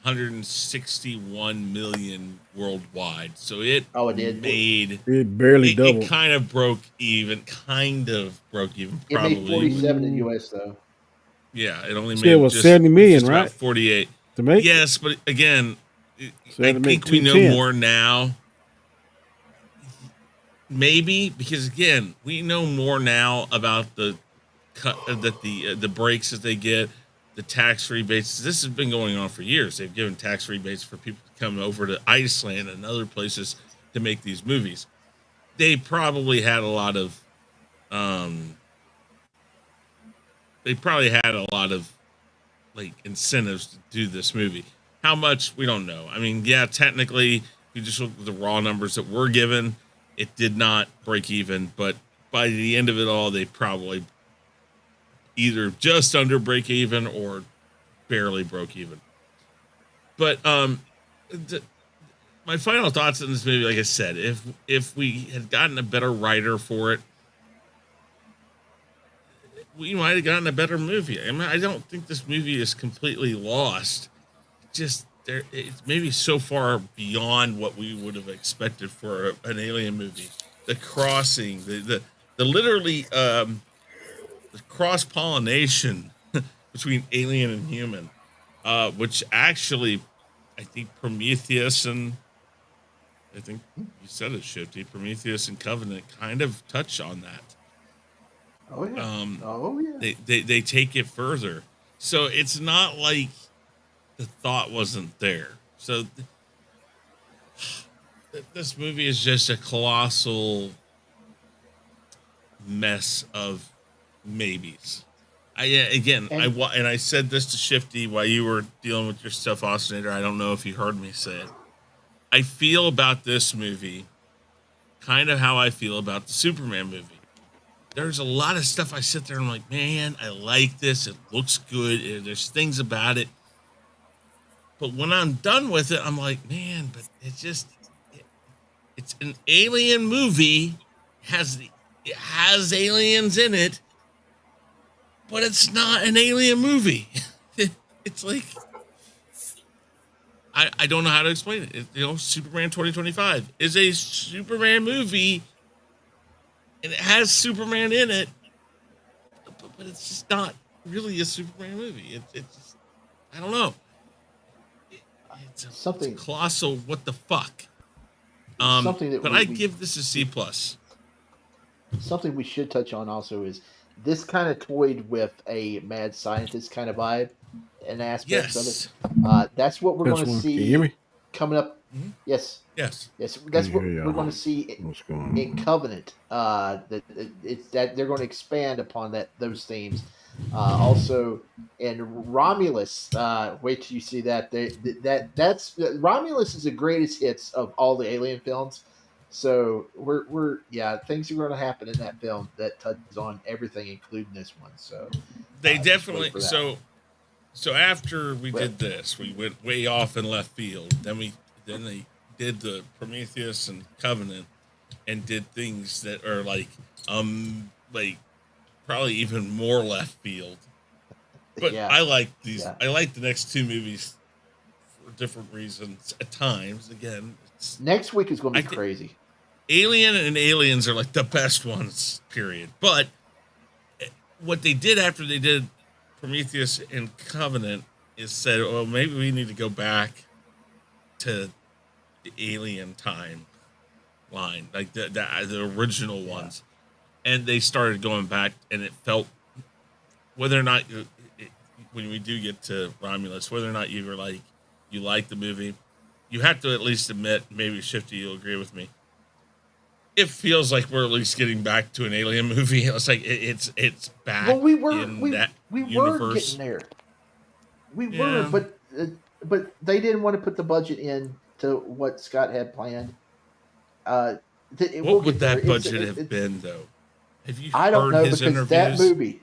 161 million worldwide, so it did. made It barely doubled. It kind of broke even. Probably. It made 47 in U.S. though. Yeah, it only You made said it was just, 70 million, just about right? 48. To make Yes, but again, So I that'd make think we know 210. more now. Maybe because again, we know more now about the cut that the breaks that they get, the tax rebates. This has been going on for years. They've given tax rebates for people to come over to Iceland and other places to make these movies. They probably had a lot of like incentives to do this movie. How much we don't know. I mean, yeah, technically, if you just look at the raw numbers that were given, it did not break even. But by the end of it all, they probably either just under break even or barely broke even. But my final thoughts on this movie, like I said, if we had gotten a better writer for it, we might have gotten a better movie. I mean, I don't think this movie is completely lost. Just there, it's maybe so far beyond what we would have expected for an alien movie. The crossing, the literally the cross pollination between alien and human, which actually, I think Prometheus and I think you said it, Shifty. Prometheus and Covenant kind of touch on that. Oh yeah. They take it further, so it's not like the thought wasn't there. So this movie is just a colossal mess of maybes. And I said this to Shifty while you were dealing with your stuff, Austinator. I don't know if you heard me say it. I feel about this movie kind of how I feel about the Superman movie. There's a lot of stuff I sit there and I'm like, man, I like this. It looks good. There's things about it. But when I'm done with it, I'm like, man, but it's an alien movie. It has aliens in it, but it's not an alien movie. It's like, I don't know how to explain it. Superman 2025 is a Superman movie, and it has Superman in it, but it's just not really a Superman movie. It's just, I don't know. It's a colossal what the fuck. But I give this a C+. Something we should touch on also is this kind of toyed with a mad scientist kind of vibe and aspects of it. That's what we're going to see Can you hear me? coming up. Mm-hmm. Yes. Yes. That's what we're going to see in Covenant. That they're going to expand upon those themes. Also, in Romulus, wait till you see that. That's Romulus is the greatest hits of all the Alien films. So things are going to happen in that film that touches on everything, including this one. So they definitely so after we did this, we went way off in left field. Then they did the Prometheus and Covenant and did things that are like probably even more left field. But I like these. I like the next two movies for different reasons. At times, again, next week is going to be crazy. Alien and Aliens are like the best ones, period. But what they did after they did Prometheus and Covenant is said, well, maybe we need to go back to the Alien time line, like the original ones. And they started going back, and it felt, whether or not, when we do get to Romulus, whether or not you like the movie, you have to at least admit, maybe Shifty, you'll agree with me, it feels like we're at least getting back to an alien movie. It's like it's back Well, we were in we that we were getting universe. there. We were, Yeah. but they didn't want to put the budget in to what Scott had planned. Uh, we'll What would get there. that budget have been though? Have you I don't heard know his because interviews?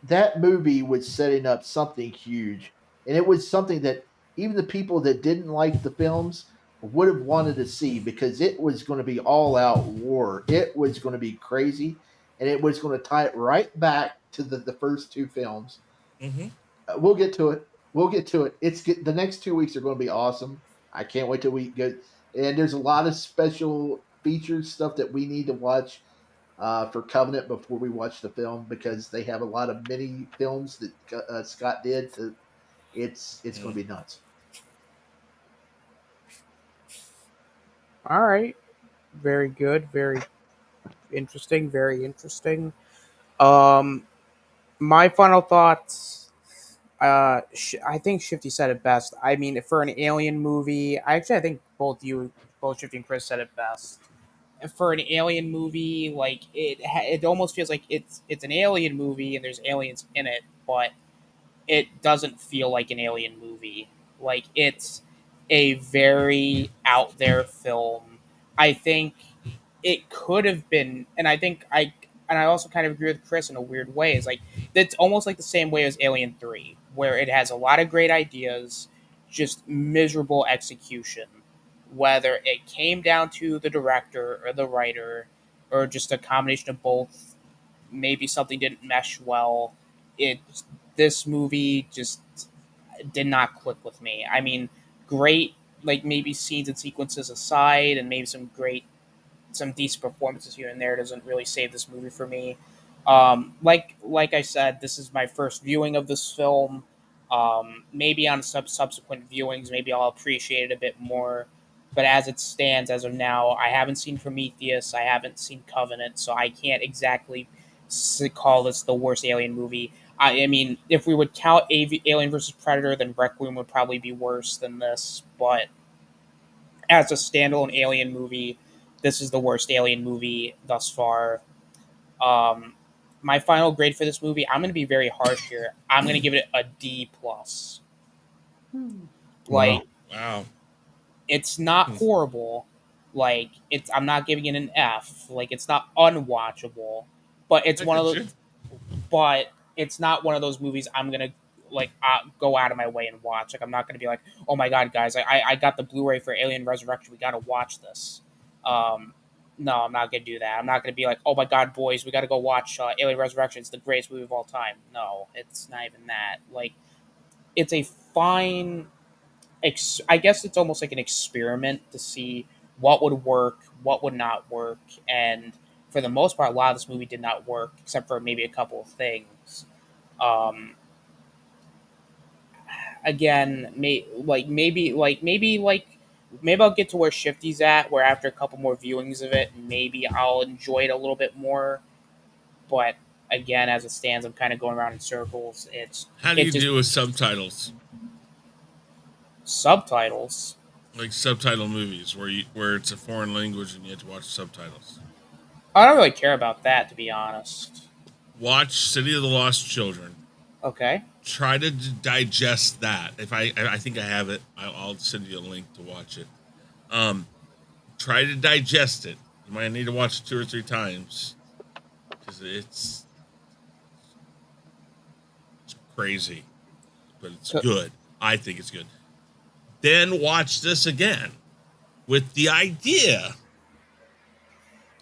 that movie was setting up something huge, and it was something that even the people that didn't like the films would have wanted to see because it was going to be all out war. It was going to be crazy, and it was going to tie it right back to the first two films. Mm-hmm. We'll get to it. We'll get to it. The next 2 weeks are going to be awesome. I can't wait till we go. And there's a lot of special features stuff that we need to watch for Covenant before we watch the film because they have a lot of mini films that Scott did. It's going to be nuts. All right, very good, very interesting, very interesting. Um, my final thoughts. I think Shifty said it best. I mean, for an alien movie, I think both Shifty and Chris said it best. For an alien movie, like it almost feels like it's an alien movie and there's aliens in it, but it doesn't feel like an alien movie. Like it's a very out there film. I think it could have been, and I also kind of agree with Chris in a weird way. Is like it's almost like the same way as Alien 3, where it has a lot of great ideas, just miserable execution. Whether it came down to the director or the writer, or just a combination of both, maybe something didn't mesh well. It This movie just did not click with me. I mean, great, like maybe scenes and sequences aside, and maybe some decent performances here and there doesn't really save this movie for me. Like I said, this is my first viewing of this film. Maybe on subsequent viewings, maybe I'll appreciate it a bit more. But as it stands, as of now, I haven't seen Prometheus, I haven't seen Covenant, so I can't exactly call this the worst Alien movie. I mean, if we would count Alien versus Predator, then Requiem would probably be worse than this. But as a standalone Alien movie, this is the worst Alien movie thus far. Um, my final grade for this movie, I'm going to be very harsh here. I'm going to give it a D plus. Wow. Like Wow. it's not Hmm. horrible. Like it's I'm not giving it an F. Like it's not unwatchable, but it's I one of get the you. but it's not one of those movies I'm gonna go out of my way and watch. Like I'm not gonna be like, oh my god, guys, I got the Blu-ray for Alien Resurrection. We gotta watch this. Um, no, I'm not gonna do that. I'm not gonna be like, oh my god, boys, we gotta go watch Alien Resurrection. It's the greatest movie of all time. No, it's not even that. Like it's a fine. I guess it's almost like an experiment to see what would work, what would not work, and for the most part, a lot of this movie did not work, except for maybe a couple of things. Um, Again, maybe I'll get to where Shifty's at, where after a couple more viewings of it, maybe I'll enjoy it a little bit more. But again, as it stands, I'm kind of going around in circles. How do It's you just do with subtitles? subtitles. Like subtitle movies where it's a foreign language and you have to watch subtitles. I don't really care about that, to be honest. Watch City of the Lost Children. Okay. Try to digest that. If I think I have it, I'll send you a link to watch it. Um, Try to digest it. You might need to watch it 2 or 3 times because it's crazy, but it's good. I think it's good. Then watch this again with the idea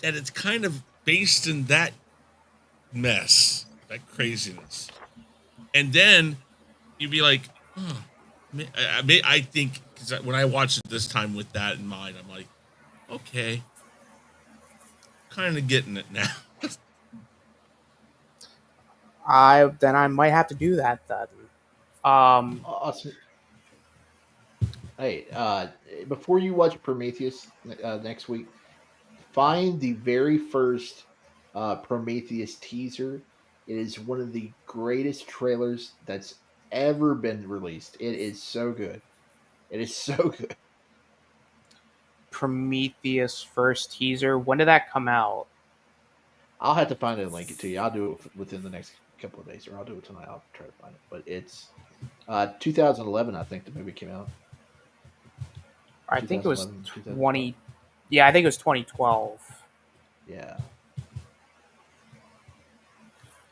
that it's kind of based in that mess, that craziness, and then you'd be like, oh, I think because when I watched it this time with that in mind, I'm like, okay, kind of getting it now. I might have to do that then. Um, Awesome. Hey, before you watch Prometheus next week, find the very first Prometheus teaser. It is one of the greatest trailers that's ever been released. It is so good. It is so good. Prometheus first teaser. When did that come out? I'll have to find it and link it to you. I'll do it within the next couple of days, or I'll do it tonight. I'll try to find it. But it's 2011, I think the movie came out. I think it was 2011, 2012. 20. Yeah, I think it was 2012. Yeah.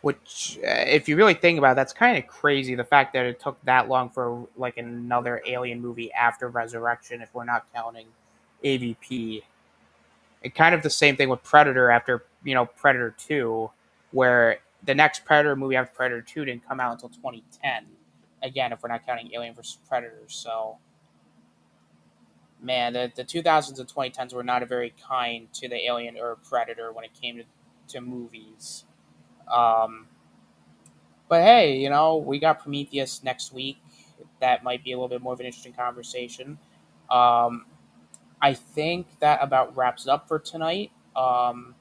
Which, if you really think about it, that's kind of crazy. The fact that it took that long for like another Alien movie after Resurrection, if we're not counting AVP. And kind of the same thing with Predator after Predator 2, where the next Predator movie after Predator 2 didn't come out until 2010. Again, if we're not counting Alien vs Predator, so man, the 2000s and 2010s were not a very kind to the Alien or Predator when it came to movies. Um, but hey, we got Prometheus next week. That might be a little bit more of an interesting conversation. Um, I think that about wraps it up for tonight. I want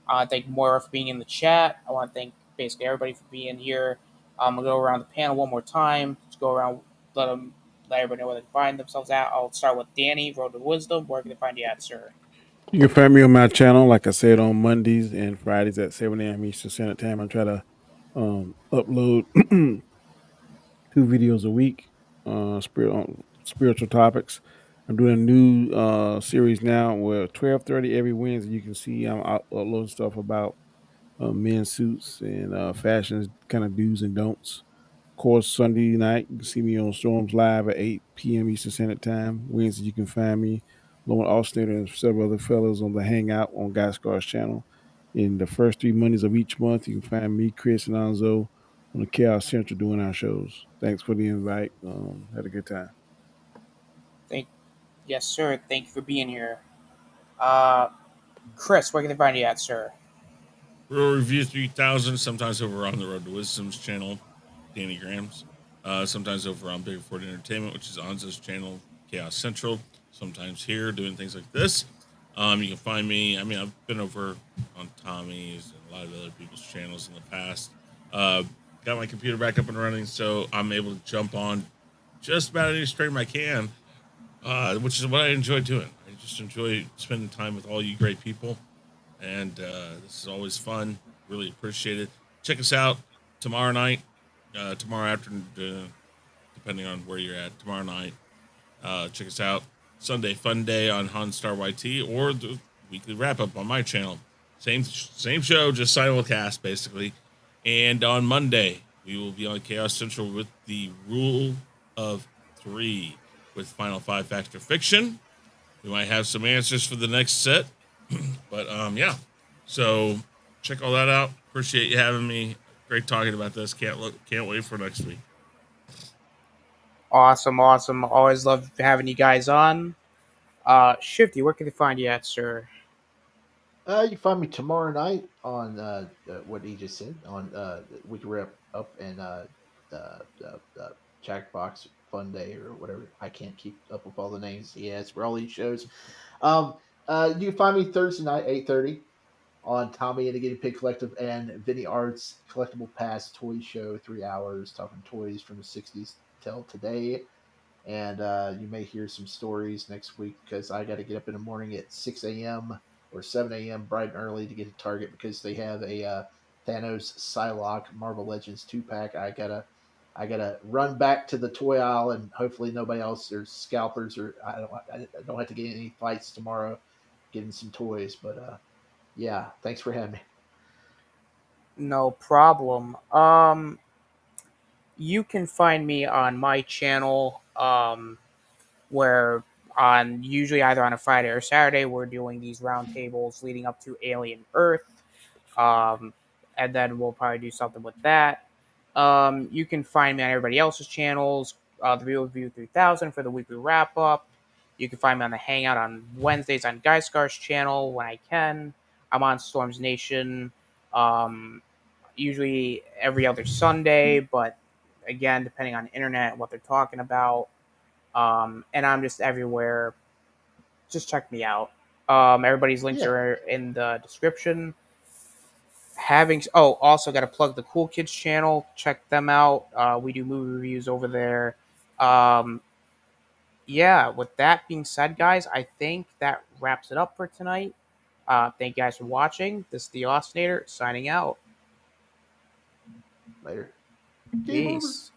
to thank Moira for being in the chat. I want to thank basically everybody for being here. I'll go around the panel one more time. Just go around, let everybody know where they can find themselves at. I'll start with Danny, Road to Wisdom. Where can they find you at, sir? You can find me on my channel, like I said, on Mondays and Fridays at 7 a.m. Eastern Standard Time. I try to upload 2 videos a week, spiritual topics. I'm doing a new series now where 12:30 every Wednesday. You can see I'm uploading stuff about men's suits and fashion kind of do's and don'ts. Of course, Sunday night you can see me on Storms Live at 8 p.m. Eastern Standard Time. Wednesday you can find me along with Austin and several other fellows on the Hangout on Guy Scar's channel. In the first 3 Mondays of each month, you can find me, Chris, and Anzo on the Chaos Central doing our shows. Thanks for the invite. Had a good time. Yes, sir. Thank you for being here. Uh, Chris, where can they find you at, sir? Real Review 3000, sometimes over on the Road to Wisdom's channel, Danny Graham's. Sometimes over on Big Ford Entertainment, which is Anzo's channel, Chaos Central. Sometimes here doing things like this. You can find me. I mean, I've been over on Tommy's and a lot of other people's channels in the past. Got my computer back up and running, so I'm able to jump on just about any stream I can, which is what I enjoy doing. I just enjoy spending time with all you great people, and this is always fun. Really appreciate it. Check us out tomorrow night, tomorrow afternoon, depending on where you're at. Tomorrow night, check us out. Sunday Fun Day on Hanstar YT, or the weekly wrap up on my channel. Same show, just simulcast basically. And on Monday, we will be on Chaos Central with the Rule of 3 with Final 5 Fact or Fiction. We might have some answers for the next set, but yeah. So check all that out. Appreciate you having me. Great talking about this. Can't wait for next week. Awesome. Always love having you guys on. Shifty, where can they find you at, sir? You can find me tomorrow night on what he just said on we can wrap up and Jackbox Fun Day or whatever. I can't keep up with all the names he has for all these shows. You can find me Thursday night 8:30 on Tommy and the Guinea Pig Collective and Vinny Arts Collectible Pass Toy Show. 3 hours talking toys from the '60s till today. And you may hear some stories next week because I got to get up in the morning at 6 a.m. or 7 a.m. bright and early to get to Target because they have a Thanos Psylocke Marvel Legends 2-pack. I gotta run back to the toy aisle and hopefully nobody else or scalpers or I don't have to get any fights tomorrow getting some toys. But yeah, thanks for having me. No problem. You can find me on my channel, where on usually either on a Friday or Saturday we're doing these roundtables leading up to Alien Earth, and then we'll probably do something with that. You can find me on everybody else's channels. The Real Review 3000 for the weekly wrap up. You can find me on the Hangout on Wednesdays on Guy Scar's channel when I can. I'm on Storms Nation, usually every other Sunday, but again, depending on the internet and what they're talking about. And I'm just everywhere. Just check me out. Everybody's links Yeah. are in the description. Also got to plug the Cool Kids channel. Check them out. We do movie reviews over there. yeah, with that being said, guys, I think that wraps it up for tonight. Thank you guys for watching. This is the Ostinator signing out. Later. Game over. Peace.